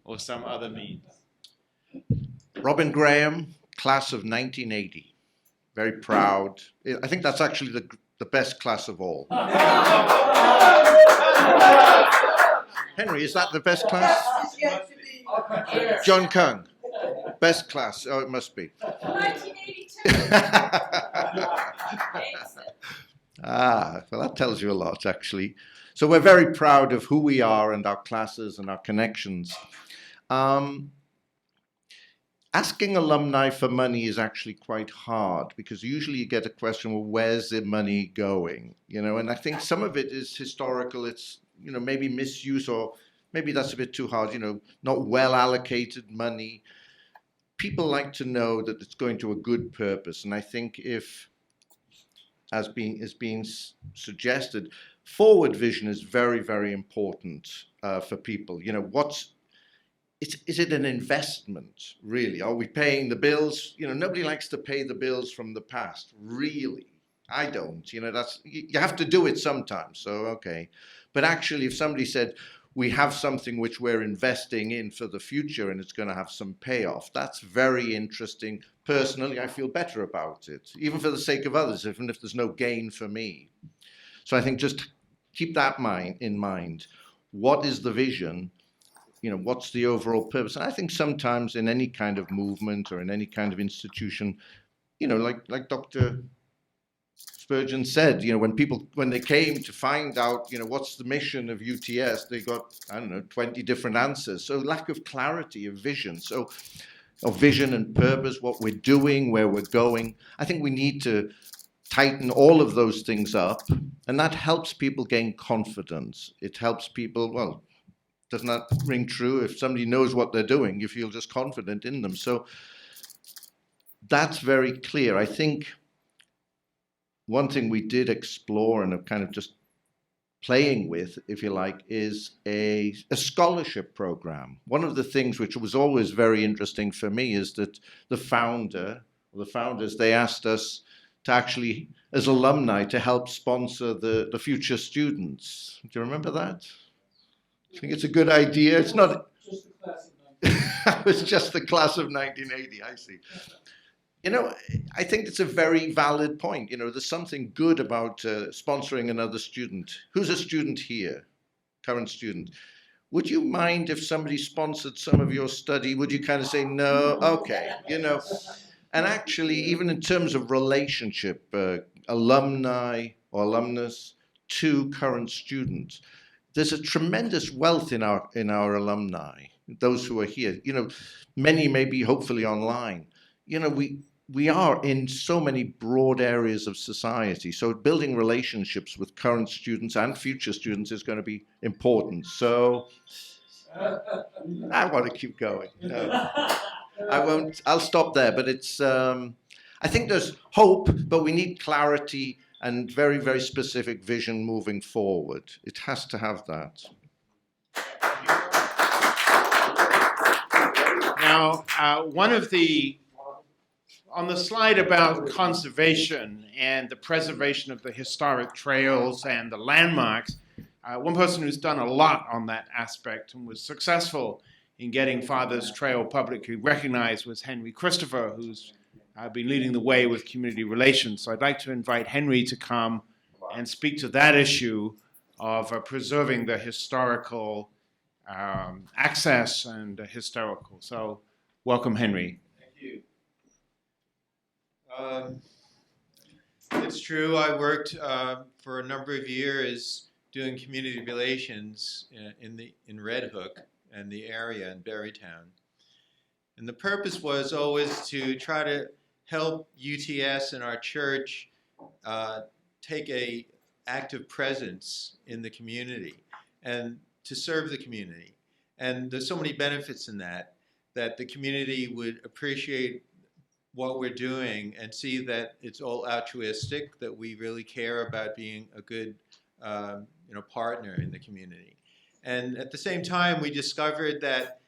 S1: or some other means.
S9: Robin Graham, class of 1980. Very proud. I think that's actually the best class of all. Henry, is that the best class? John Kung, best class. Oh, it must be. 1982. Well, that tells you a lot, actually. So we're very proud of who we are and our classes and our connections. Asking alumni for money is actually quite hard, because usually you get a question, well, where's the money going? You know, and I think some of it is historical. It's, you know, maybe misuse, or maybe that's a bit too hard, you know, not well allocated money. People like to know that it's going to a good purpose. And I think if, as being suggested, forward vision is very, very important for people. You know, is it an investment, really? Are we paying the bills? You know, nobody likes to pay the bills from the past, really. I don't. You know, you have to do it sometimes, so okay. But actually, if somebody said, we have something which we're investing in for the future and it's going to have some payoff, that's very interesting. Personally, I feel better about it, even for the sake of others, even if there's no gain for me. So I think just keep that in mind. What is the vision? what's the overall purpose? And I think sometimes in any kind of movement or in any kind of institution, like Dr. Spurgeon said, when they came to find out, what's the mission of UTS, they got, 20 different answers. So lack of clarity, of vision. So of vision and purpose, what we're doing, where we're going. I think we need to tighten all of those things up, and that helps people gain confidence. It helps people, well, doesn't that ring true? If somebody knows what they're doing, you feel just confident in them. So that's very clear. I think one thing we did explore and are kind of just playing with, if you like, is a scholarship program. One of the things which was always very interesting for me is that the founders, they asked us to actually, as alumni, to help sponsor the future students. Do you remember that? I think it's a good idea. It's not...
S3: Just the class of
S9: It was just the class of 1980, I see. I think it's a very valid point. There's something good about sponsoring another student. Who's a student here? Current student. Would you mind if somebody sponsored some of your study? Would you kind of say, no, okay, And actually, even in terms of relationship, alumni or alumnus to current students, there's a tremendous wealth in our alumni, those who are here. Many may be hopefully online. We are in so many broad areas of society. So building relationships with current students and future students is going to be important. So I want to keep going. No, I won't. I'll stop there. But it's, I think there's hope, but we need clarity and very, very specific vision moving forward. It has to have that.
S1: Now, on the slide about conservation and the preservation of the historic trails and the landmarks, one person who's done a lot on that aspect and was successful in getting Father's Trail publicly recognized was Henry Christopher, who's been leading the way with community relations. So I'd like to invite Henry to come and speak to that issue of preserving the historical access and historical. So welcome, Henry.
S10: Thank you. It's true, I worked for a number of years doing community relations in Red Hook and the area in Berrytown. And the purpose was always to try to help UTS and our church take a active presence in the community and to serve the community. And there's so many benefits in that the community would appreciate what we're doing and see that it's all altruistic, that we really care about being a good partner in the community. And at the same time, we discovered that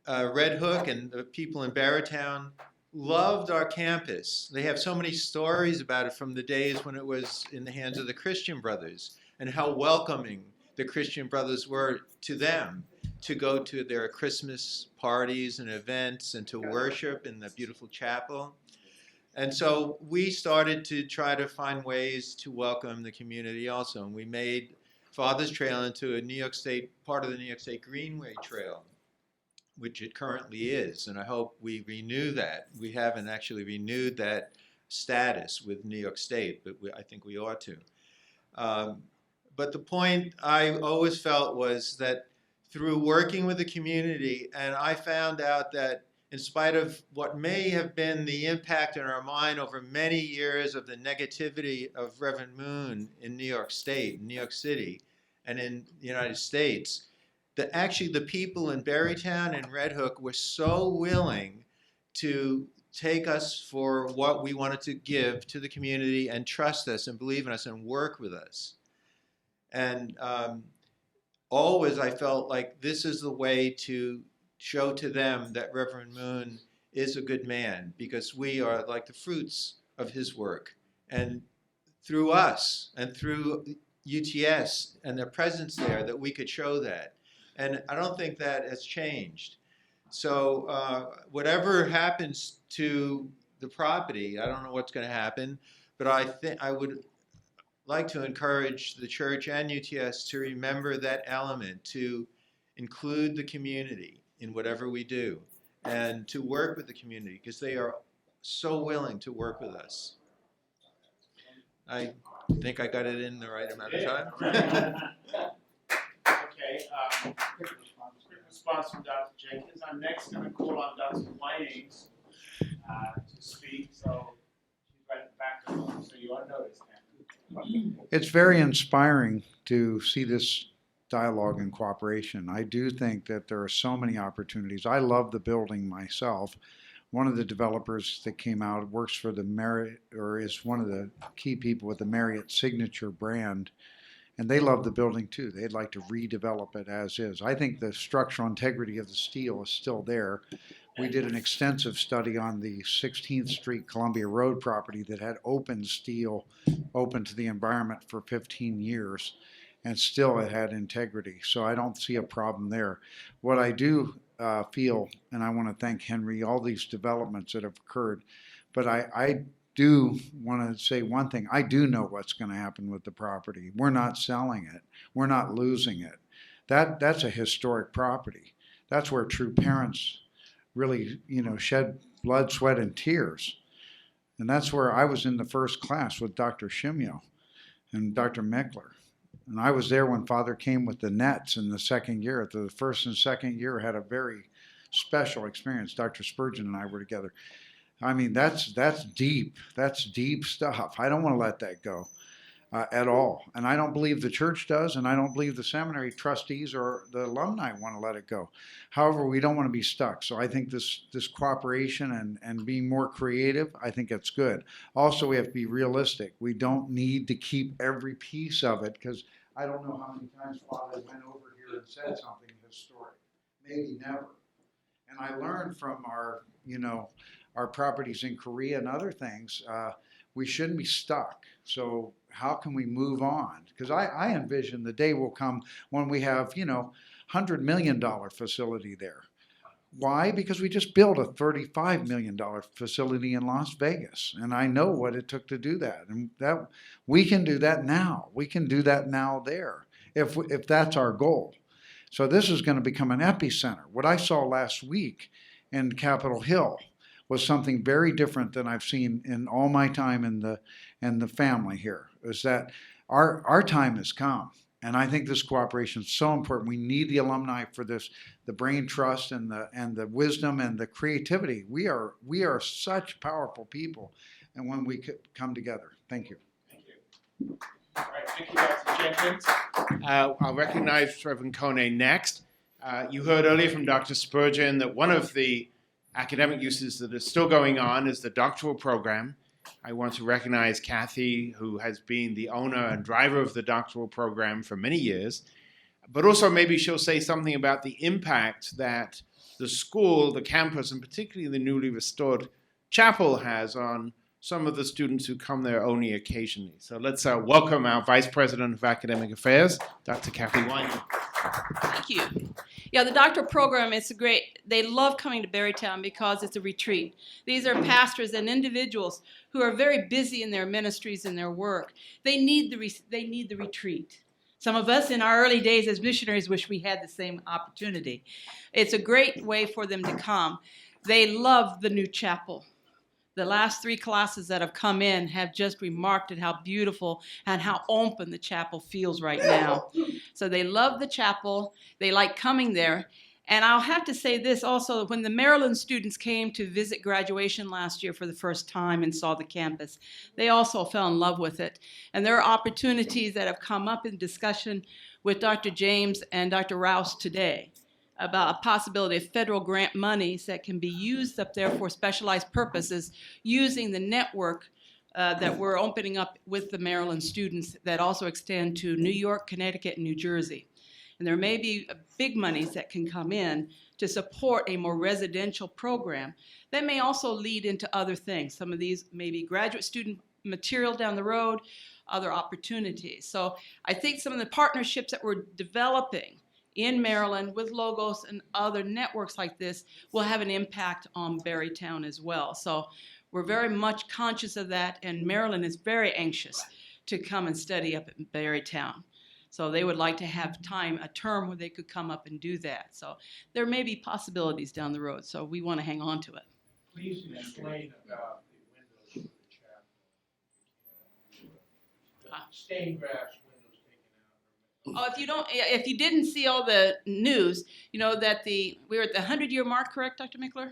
S10: Red Hook and the people in Barrowtown loved our campus. They have so many stories about it from the days when it was in the hands of the Christian Brothers and how welcoming the Christian Brothers were to them to go to their Christmas parties and events and to worship in the beautiful chapel. And so we started to try to find ways to welcome the community also. And we made Father's Trail into a New York State, part of the New York State Greenway Trail, which it currently is. And I hope we renew that. We haven't actually renewed that status with New York State, but I think we ought to. But the point I always felt was that through working with the community, and I found out that in spite of what may have been the impact in our mind over many years of the negativity of Reverend Moon in New York State, New York City, and in the United States, that actually the people in Berrytown and Red Hook were so willing to take us for what we wanted to give to the community and trust us and believe in us and work with us. And always I felt like this is the way to show to them that Reverend Moon is a good man, because we are like the fruits of his work. And through us and through UTS and their presence there, that we could show that. And I don't think that has changed. So whatever happens to the property, I don't know what's going to happen, but I think I would like to encourage the church and UTS to remember that element, to include the community in whatever we do, and to work with the community, because they are so willing to work with us. I think I got it in the right amount of time.
S1: Okay, quick response from Dr. Jenkins. I'm next going to call on Dr. Winings to speak, so she's right at the back of the room, so you are noticed.
S4: It's very inspiring to see this dialogue and cooperation. I do think that there are so many opportunities. I love the building myself. One of the developers that came out works for the Marriott, or is one of the key people with the Marriott signature brand, and they love the building too. They'd like to redevelop it as is. I think the structural integrity of the steel is still there. We did an extensive study on the 16th Street Columbia Road property that had open steel open to the environment for 15 years, and still it had integrity. So I don't see a problem there. What I do feel, and I want to thank Henry, all these developments that have occurred, but I do want to say one thing. I do know what's going to happen with the property. We're not selling it. We're not losing it. That's a historic property. That's where true parents really, shed blood, sweat, and tears. And that's where I was in the first class with Dr. Shimyo and Dr. Meckler. And I was there when Father came with the nets in the second year. The first and second year had a very special experience. Dr. Spurgeon and I were together. I mean, that's deep. That's deep stuff. I don't want to let that go at all. And I don't believe the church does, and I don't believe the seminary trustees or the alumni want to let it go. However, we don't want to be stuck. So I think this cooperation and being more creative, I think it's good. Also, we have to be realistic. We don't need to keep every piece of it, because I don't know how many times Father went over here and said something historic. Maybe never. And I learned from our properties in Korea and other things, we shouldn't be stuck. So how can we move on? Because I envision the day will come when we have, $100 million facility there. Why? Because we just built a $35 million facility in Las Vegas. And I know what it took to do that. And that we can do that now. We can do that now there, if that's our goal. So this is going to become an epicenter. What I saw last week in Capitol Hill was something very different than I've seen in all my time in the family here, is that our time has come. And I think this cooperation is so important. We need the alumni for this, the brain trust and the wisdom and the creativity. We are such powerful people, and when we come together. Thank you.
S1: Thank you. All right, thank you, Dr. Jenkins. I'll recognize Reverend Kone next. You heard earlier from Dr. Spurgeon that one of the academic uses that is still going on is the doctoral program. I want to recognize Kathy, who has been the owner and driver of the doctoral program for many years, but also maybe she'll say something about the impact that the school, the campus, and particularly the newly restored chapel has on some of the students who come there only occasionally. So let's welcome our Vice President of Academic Affairs, Dr. Kathy Wyman.
S11: Thank you. Yeah, the doctoral program is great. They love coming to Berrytown because it's a retreat. These are pastors and individuals who are very busy in their ministries and their work. They need the retreat. Some of us in our early days as missionaries wish we had the same opportunity. It's a great way for them to come. They love the new chapel. The last 3 classes that have come in have just remarked at how beautiful and how open the chapel feels right now. So they love the chapel. They like coming there. And I'll have to say this also, when the Maryland students came to visit graduation last year for the first time and saw the campus, they also fell in love with it. And there are opportunities that have come up in discussion with Dr. James and Dr. Rouse today about a possibility of federal grant monies that can be used up there for specialized purposes using the network that we're opening up with the Maryland students that also extend to New York, Connecticut, and New Jersey. And there may be big monies that can come in to support a more residential program that may also lead into other things. Some of these may be graduate student material down the road, other opportunities. So I think some of the partnerships that we're developing in Maryland with Logos and other networks like this will have an impact on Berrytown as well. So we're very much conscious of that, and Maryland is very anxious to come and study up at Berrytown. So they would like to have a term where they could come up and do that. So there may be possibilities down the road, so we want to hang on to it.
S2: Please explain about the windows for the chapel. Stained glass windows taken out.
S11: Oh, if you didn't see all the news, you know that we were at the 100-year mark, correct, Dr. Mickler?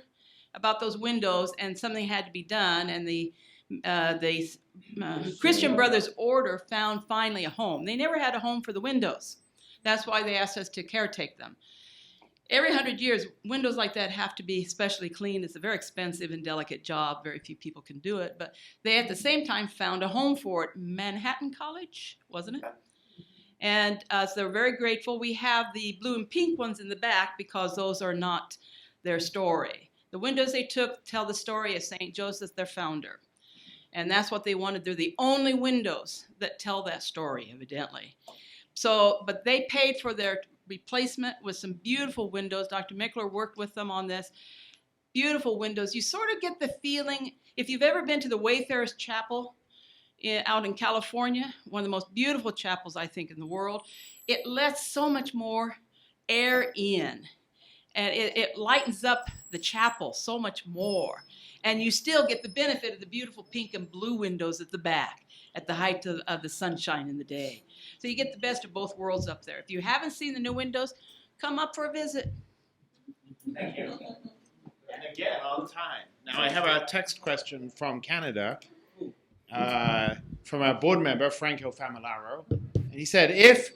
S11: About those windows, and something had to be done, and the Christian Brothers Order found finally a home. They never had a home for the windows. That's why they asked us to caretake them. Every 100 years, windows like that have to be specially cleaned. It's a very expensive and delicate job. Very few people can do it. But they, at the same time, found a home for it. Manhattan College, wasn't it? And so they're very grateful. We have the blue and pink ones in the back because those are not their story. The windows they took tell the story of St. Joseph, their founder. And that's what they wanted. They're the only windows that tell that story, evidently. So, but they paid for their replacement with some beautiful windows. Dr. Mickler worked with them on this. Beautiful windows. You sort of get the feeling, if you've ever been to the Wayfarers Chapel out in California, one of the most beautiful chapels, I think, in the world, it lets so much more air in. And it lightens up the chapel so much more. And you still get the benefit of the beautiful pink and blue windows at the back at the height of the sunshine in the day. So you get the best of both worlds up there. If you haven't seen the new windows, come up for a visit.
S1: Thank you. And again, on time. Now I have a text question from Canada, from our board member, Franco Familaro. And he said, if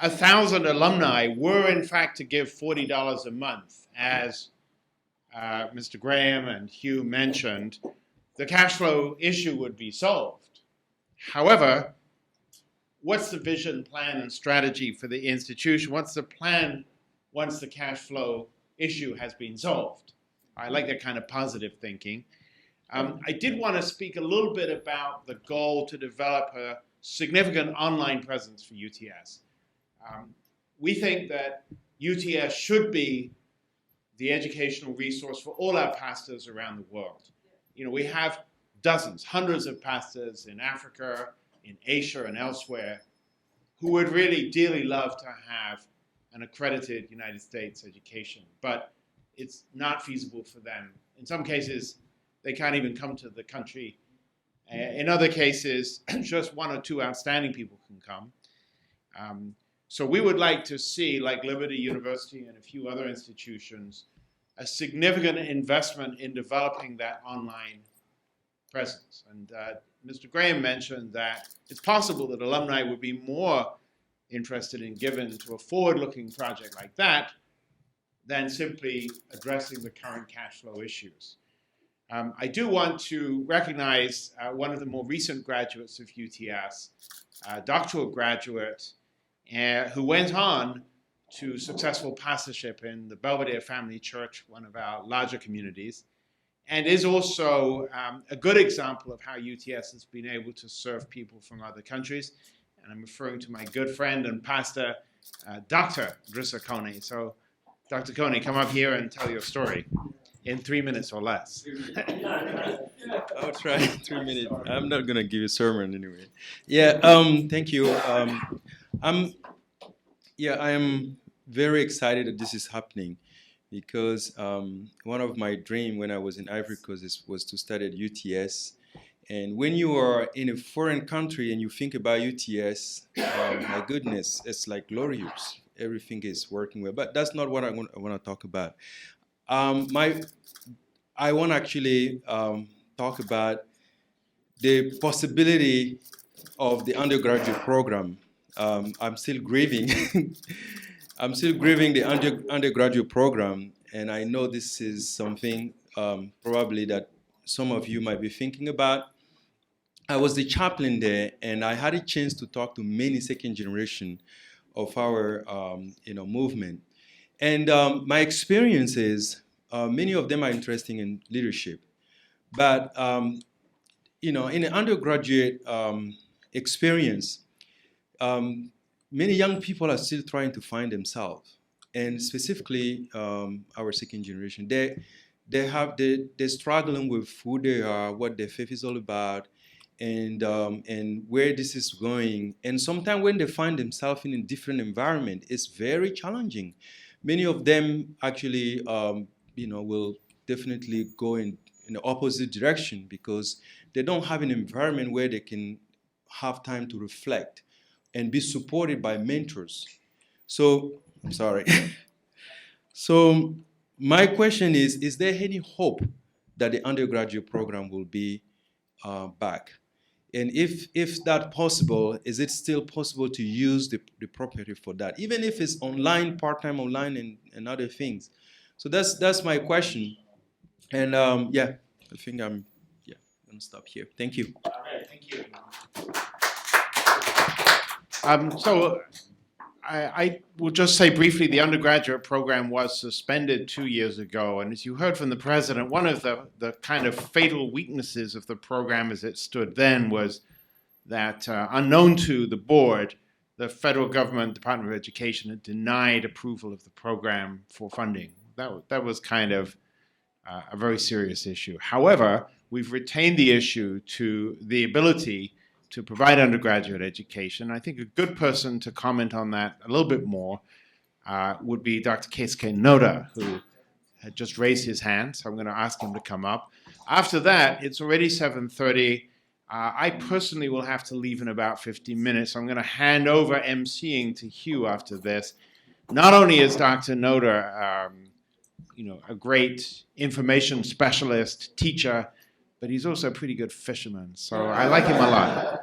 S1: 1,000 alumni were in fact to give $40 a month, as Mr. Graham and Hugh mentioned, the cash flow issue would be solved. However, what's the vision, plan, and strategy for the institution? What's the plan once the cash flow issue has been solved? I like that kind of positive thinking. I did want to speak a little bit about the goal to develop a significant online presence for UTS. We think that UTS should be the educational resource for all our pastors around the world. You know, we have dozens, hundreds of pastors in Africa, in Asia, and elsewhere who would really dearly love to have an accredited United States education, but it's not feasible for them. In some cases, they can't even come to the country. In other cases, just one or two outstanding people can come. So we would like to see, like Liberty University and a few other institutions, a significant investment in developing that online presence. And Mr. Graham mentioned that it's possible that alumni would be more interested in giving to a forward-looking project like that than simply addressing the current cash flow issues. I do want to recognize one of the more recent graduates of UTS, a doctoral graduate, who went on to successful pastorship in the Belvedere Family Church, one of our larger communities, and is also a good example of how UTS has been able to serve people from other countries. And I'm referring to my good friend and pastor, Dr. Drissa Kone. So, Dr. Kone, come up here and tell your story in 3 minutes or less.
S12: I'll try 3 minutes. I'm not going to give a sermon anyway. Yeah, thank you. I am very excited that this is happening because one of my dreams when I was in Ivory Coast was to study at UTS. And when you are in a foreign country and you think about UTS, my goodness, it's like glorious. Everything is working well. But that's not what I want to talk about. I want to actually talk about the possibility of the undergraduate program. I'm still grieving. I'm still grieving the undergraduate program, and I know this is something probably that some of you might be thinking about. I was the chaplain there, and I had a chance to talk to many second generation of our movement. And my experience is many of them are interested in leadership. But, in an undergraduate experience, many young people are still trying to find themselves. And specifically, our second generation, they're struggling with who they are, what their faith is all about, and where this is going. And sometimes when they find themselves in a different environment, it's very challenging. Many of them actually, will definitely go in the opposite direction because they don't have an environment where they can have time to reflect and be supported by mentors. So, I'm sorry. So my question is there any hope that the undergraduate program will be back? And if that's possible, is it still possible to use the property for that? Even if it's online, part-time online and other things. So that's my question. And I think I'm gonna stop here. Thank you.
S1: All right, thank you. So I will just say briefly, the undergraduate program was suspended 2 years ago. And as you heard from the president, one of the kind of fatal weaknesses of the program as it stood then was that unknown to the board, the federal government, Department of Education, had denied approval of the program for funding. That was kind of a very serious issue. However, we've retained the issue to the ability to provide undergraduate education. I think a good person to comment on that a little bit more would be Dr. Keisuke Noda, who had just raised his hand, so I'm going to ask him to come up. After that, it's already 7:30. I personally will have to leave in about 15 minutes. I'm going to hand over emceeing to Hugh after this. Not only is Dr. Noda a great information specialist, teacher, but he's also a pretty good fisherman, so I like him a lot.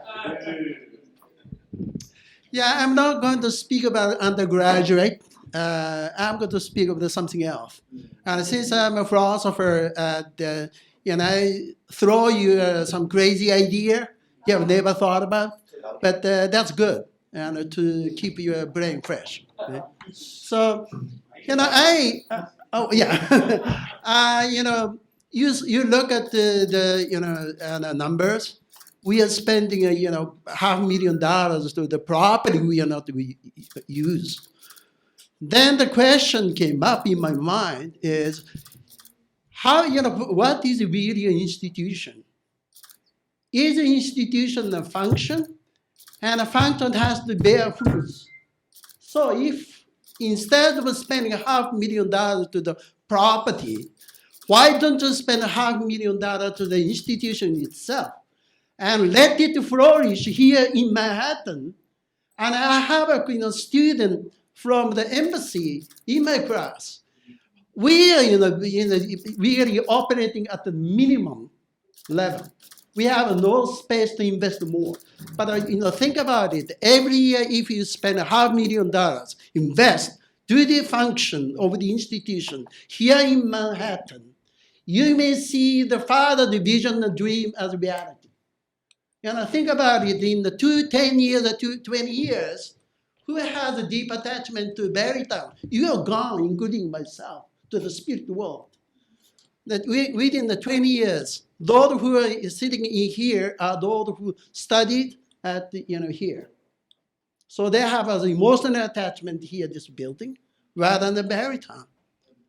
S13: Yeah, I'm not going to speak about undergraduate. I'm going to speak about something else. And since I'm a philosopher, I throw you some crazy idea you have never thought about, but that's good, and to keep your brain fresh. Okay? So, you look at the numbers. We are spending $500,000 to the property we are not use. Then the question came up in my mind is what is really an institution? Is an institution a function? And a function has to bear fruits. So if instead of spending $500,000 to the property, why don't you spend $500,000 to the institution itself and let it flourish here in Manhattan? And I have a student from the embassy in my class. We are really operating at the minimum level. We have no space to invest more. But think about it. Every year, if you spend $500,000, invest, do the function of the institution here in Manhattan, you may see the father, the vision, the dream as reality. Think about it. In the 10 years or 20 years, who has a deep attachment to Barrytown? You are gone, including myself, to the spirit world. That within the 20 years, those who are sitting in here are those who studied at here. So they have an emotional attachment here, this building, rather than Barrytown.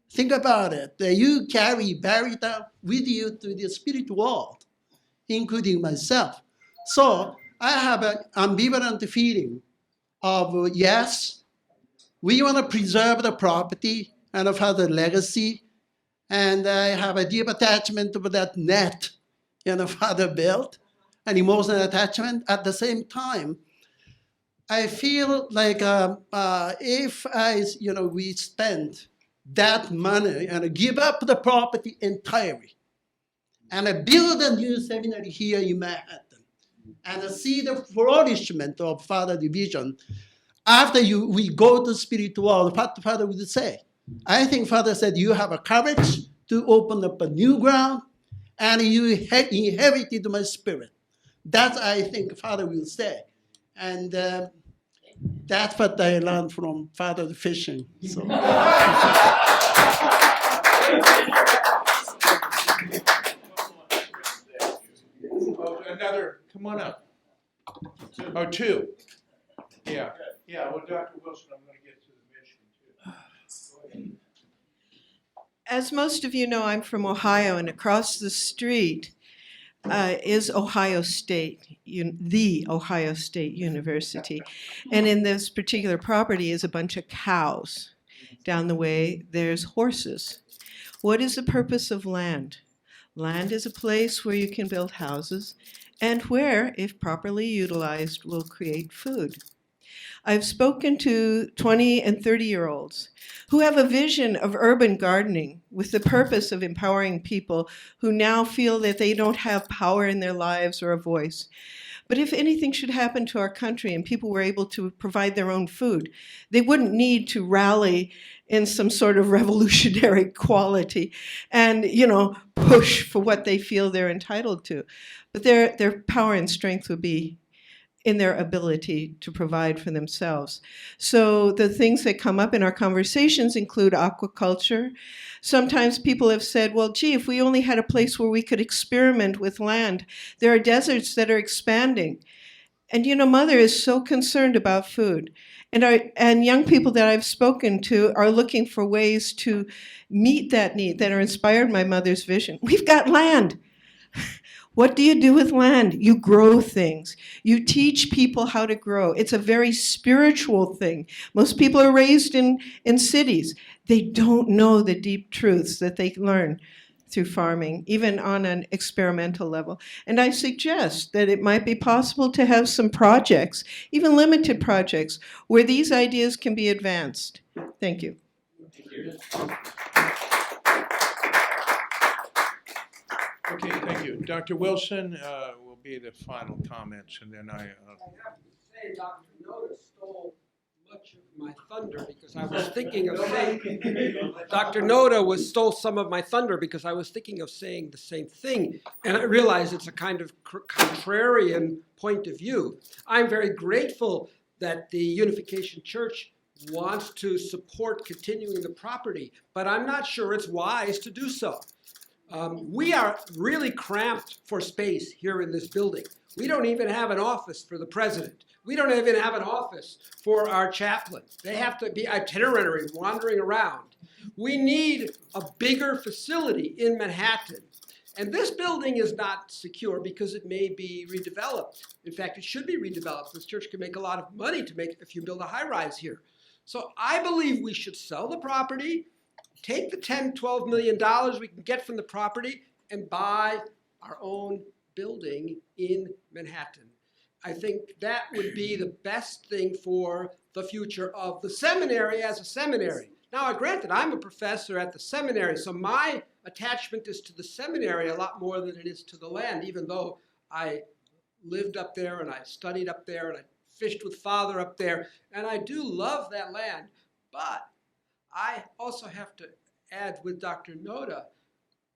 S13: Think about it. You carry Barrytown with you to the spirit world, including myself. So I have an ambivalent feeling of yes, we want to preserve the property and have the legacy. And I have a deep attachment to that net father built, an emotional attachment. At the same time, I feel like if we spend that money and give up the property entirely and build a new seminary here in Manhattan and see the flourishment of Father division, after we go to spiritual world, what Father would say? I think Father said, you have a courage to open up a new ground and you inherited my spirit. That I think Father will say. And that's what I learned from Father the fishing. So.
S2: Another, come on up. Oh, two. Yeah, well, Dr. Wilson, I'm going to get to the mission too.
S14: As most of you know, I'm from Ohio, and across the street, is Ohio State, the Ohio State University. And in this particular property is a bunch of cows. Down the way, there's horses. What is the purpose of land? Land is a place where you can build houses and where, if properly utilized, will create food. I've spoken to 20 and 30-year-olds who have a vision of urban gardening with the purpose of empowering people who now feel that they don't have power in their lives or a voice. But if anything should happen to our country and people were able to provide their own food, they wouldn't need to rally in some sort of revolutionary quality and, push for what they feel they're entitled to. But their power and strength would be in their ability to provide for themselves. So the things that come up in our conversations include aquaculture. Sometimes people have said, well, gee, if we only had a place where we could experiment with land. There are deserts that are expanding. And Mother is so concerned about food. And young people that I've spoken to are looking for ways to meet that need, that are inspired by Mother's vision. We've got land. What do you do with land? You grow things. You teach people how to grow. It's a very spiritual thing. Most people are raised in cities. They don't know the deep truths that they learn through farming, even on an experimental level. And I suggest that it might be possible to have some projects, even limited projects, where these ideas can be advanced. Thank you.
S2: Okay, thank you. Dr. Wilson will be the final comments, and then
S15: I have to say, Dr. Noda stole much of my thunder because I was thinking of saying, Dr. Noda stole some of my thunder because I was thinking of saying the same thing, and I realize it's a kind of contrarian point of view. I'm very grateful that the Unification Church wants to support continuing the property, but I'm not sure it's wise to do so. We are really cramped for space here in this building. We don't even have an office for the president. We don't even have an office for our chaplain. They have to be itinerary, wandering around. We need a bigger facility in Manhattan. And this building is not secure because it may be redeveloped. In fact, it should be redeveloped. This church can make a lot of money if you build a high-rise here. So I believe we should sell the property, take the $10, $12 million we can get from the property, and buy our own building in Manhattan. I think that would be the best thing for the future of the seminary as a seminary. Now, granted, I'm a professor at the seminary, so my attachment is to the seminary a lot more than it is to the land, even though I lived up there and I studied up there and I fished with Father up there, and I do love that land. But I also have to add with Dr. Noda,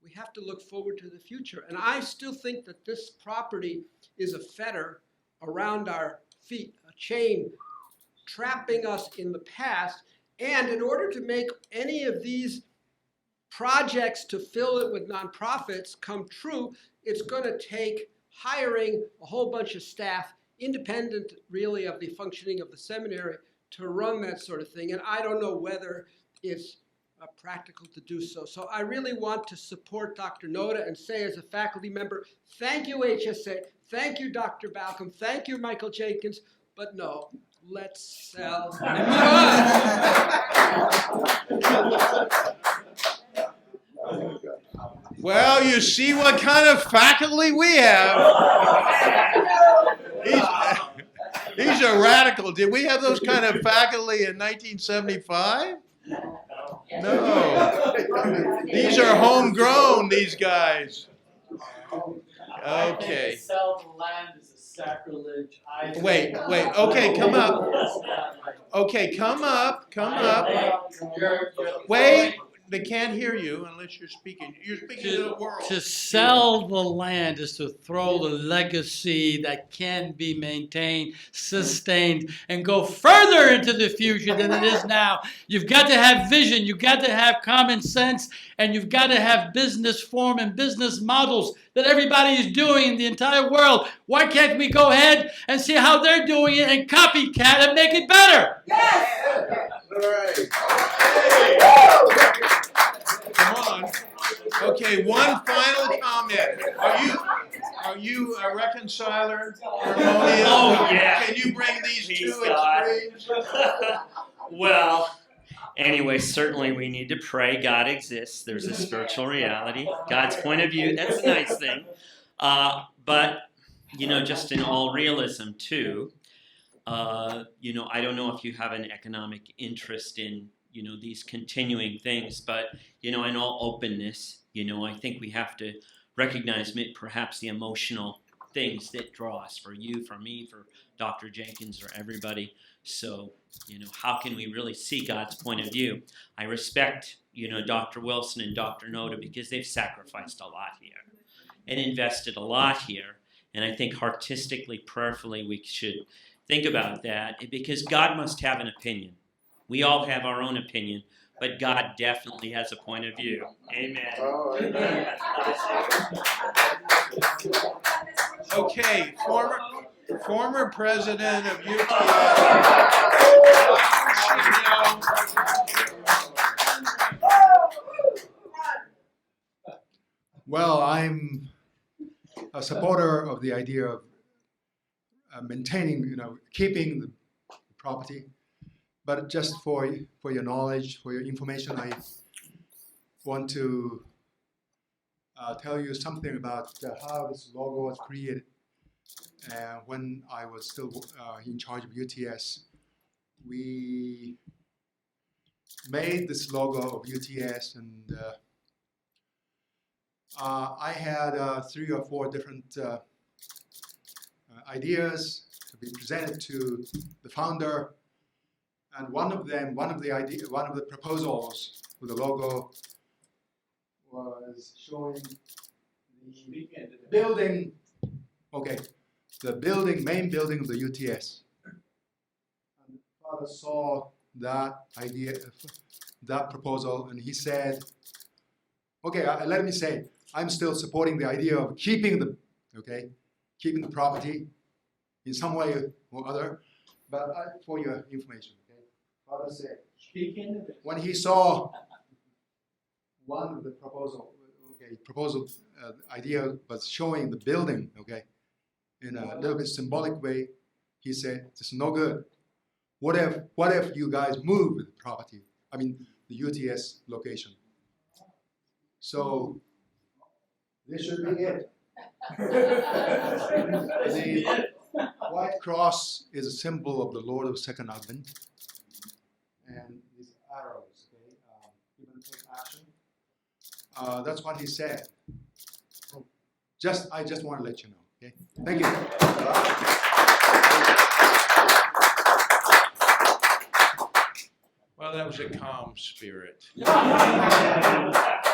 S15: we have to look forward to the future. And I still think that this property is a fetter around our feet, a chain trapping us in the past. And in order to make any of these projects to fill it with nonprofits come true, it's going to take hiring a whole bunch of staff, independent really of the functioning of the seminary, to run that sort of thing. And I don't know whether it's practical to do so. So I really want to support Dr. Noda and say as a faculty member, thank you HSA, thank you Dr. Balcom, thank you Michael Jenkins, but no, let's sell and move on.
S2: Well, you see what kind of faculty we have. He's a radical. Did we have those kind of faculty in 1975? No. These are homegrown, these guys. Okay.
S16: Sell the land is a sacrilege.
S2: Wait. Okay, come up. Okay, come up. Wait. They can't hear you unless you're speaking. You're speaking to the world.
S3: To sell the land is to throw the legacy that can be maintained, sustained, and go further into the future than it is now. You've got to have vision, you've got to have common sense, and you've got to have business form and business models that everybody is doing in the entire world. Why can't we go ahead and see how they're doing it and copycat and make it better?
S2: Yes! All right. Come on. Okay, one final comment. Are you a reconciler? Harmonious?
S6: Oh, yeah.
S2: Can you bring these
S6: Please,
S2: two
S6: God.
S2: extremes?
S6: Well, anyway, certainly we need to pray God exists. There's a spiritual reality. God's point of view, that's a nice thing. But, just in all realism, too, I don't know if you have an economic interest in, these continuing things, but, in all openness, I think we have to recognize perhaps the emotional things that draw us, for you, for me, for Dr. Jenkins, or everybody. So, how can we really see God's point of view? I respect, Dr. Wilson and Dr. Noda, because they've sacrificed a lot here and invested a lot here. And I think artistically, prayerfully, we should think about that, because God must have an opinion. We all have our own opinion, but God definitely has a point of view. Amen.
S9: Oh, amen.
S2: Okay, former president of UTS.
S17: Well, I'm a supporter of the idea of maintaining, keeping the property. But just for your knowledge, for your information, I want to tell you something about how this logo was created. When I was still in charge of UTS, we made this logo of UTS, and I had 3 or 4 different ideas to be presented to the founder, and one of the proposals with the logo was showing the building. Okay, the main building of the UTS. And Father saw that idea, that proposal, and he said, "Okay, let me say, I'm still supporting the idea of keeping the property in some way or other, but for your information, okay." Father said, when he saw one of the proposal idea was showing the building, okay, in a little bit symbolic way, he said, "This is no good. What if you guys move the property? I mean, the UTS location." So this should be it. The white cross is a symbol of the Lord of Second Advent, and these arrows, okay, you're going to take action. That's what he said. I just want to let you know. Okay, thank you.
S2: Well, that was a calm spirit.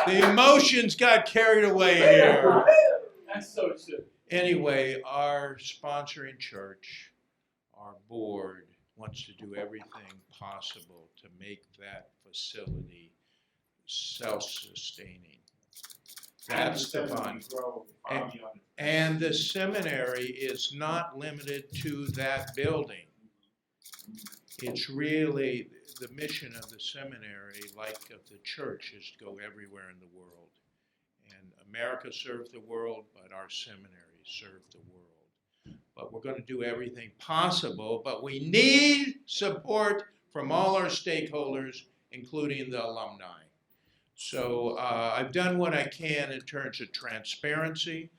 S2: The emotions got carried away here.
S16: That's so true.
S2: Anyway, our sponsoring church, our board, wants to do everything possible to make that facility self-sustaining. That's the fun. And the seminary is not limited to that building. It's really the mission of the seminary, like of the church, is to go everywhere in the world. And America serves the world, but our seminaries serve the world. But we're going to do everything possible, but we need support from all our stakeholders, including the alumni. So I've done what I can in terms of transparency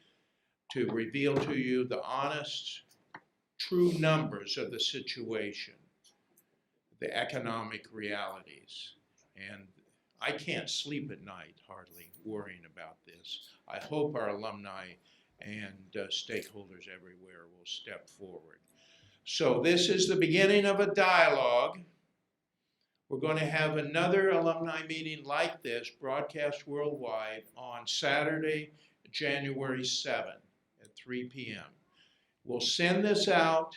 S2: to reveal to you the honest, true numbers of the situation, the economic realities. And I can't sleep at night, hardly, worrying about this. I hope our alumni and stakeholders everywhere will step forward. So this is the beginning of a dialogue. We're going to have another alumni meeting like this, broadcast worldwide, on Saturday, January 7th at 3 p.m. We'll send this out,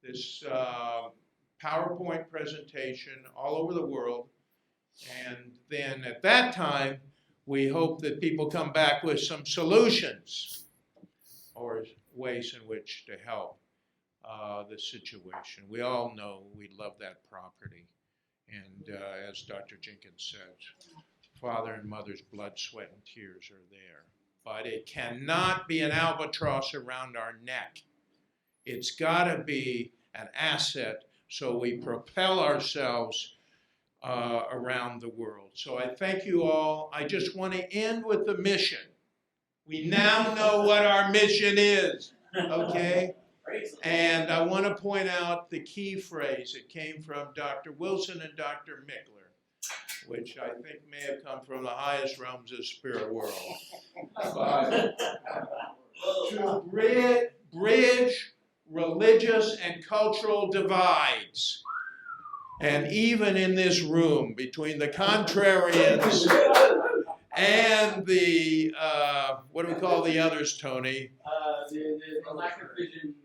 S2: this PowerPoint presentation, all over the world. And then at that time, we hope that people come back with some solutions or ways in which to help the situation. We all know we love that property. And as Dr. Jenkins says, father and mother's blood, sweat, and tears are there. but it cannot be an albatross around our neck. It's got to be an asset so we propel ourselves around the world. So I thank you all. I just want to end with the mission. We now know what our mission is, okay? And I want to point out the key phrase. It came from Dr. Wilson and Dr. Mickler, which I think may have come from the highest realms of the spirit world. To bridge religious and cultural divides. And even in this room, between the contrarians and the, what do we call the others, Tony?
S16: The lack of vision.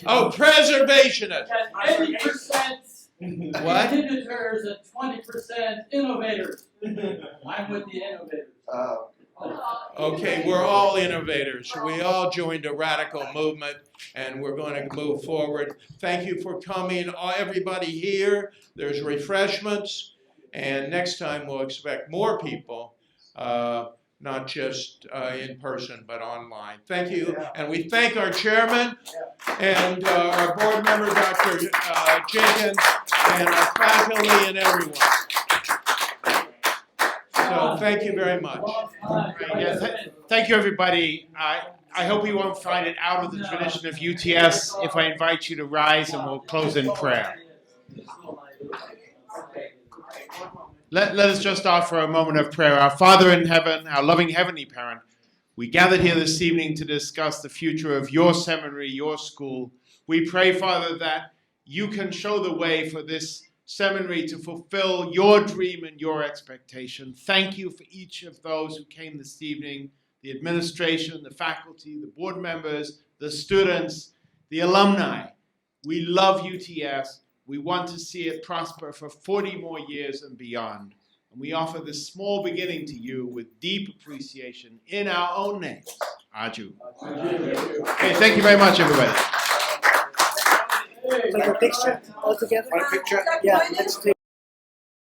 S2: Oh, preservationists.
S16: 80%
S2: What?
S16: inhibitors and 20% innovators. I'm with the innovators.
S2: Okay, we're all innovators. We all joined a radical movement, and we're going to move forward. Thank you for coming, everybody here. There's refreshments, and next time we'll expect more people, not just in person, but online. Thank you, and we thank our chairman and our board member, Dr. Jenkins, and our faculty and everyone. So thank you very much.
S1: Thank you, everybody. I hope you won't find it out of the tradition of UTS if I invite you to rise and we'll close in prayer. Let us just offer a moment of prayer. Our Father in heaven, our loving heavenly parent, we gathered here this evening to discuss the future of your seminary, your school. We pray, Father, that you can show the way for this seminary to fulfill your dream and your expectation. Thank you for each of those who came this evening, the administration, the faculty, the board members, the students, the alumni. We love UTS. We want to see it prosper for 40 more years and beyond. And we offer this small beginning to you with deep appreciation in our own names. Aju. Okay, thank you very much, everybody.
S5: Take a picture all together?
S17: One picture?
S5: Yeah, let's take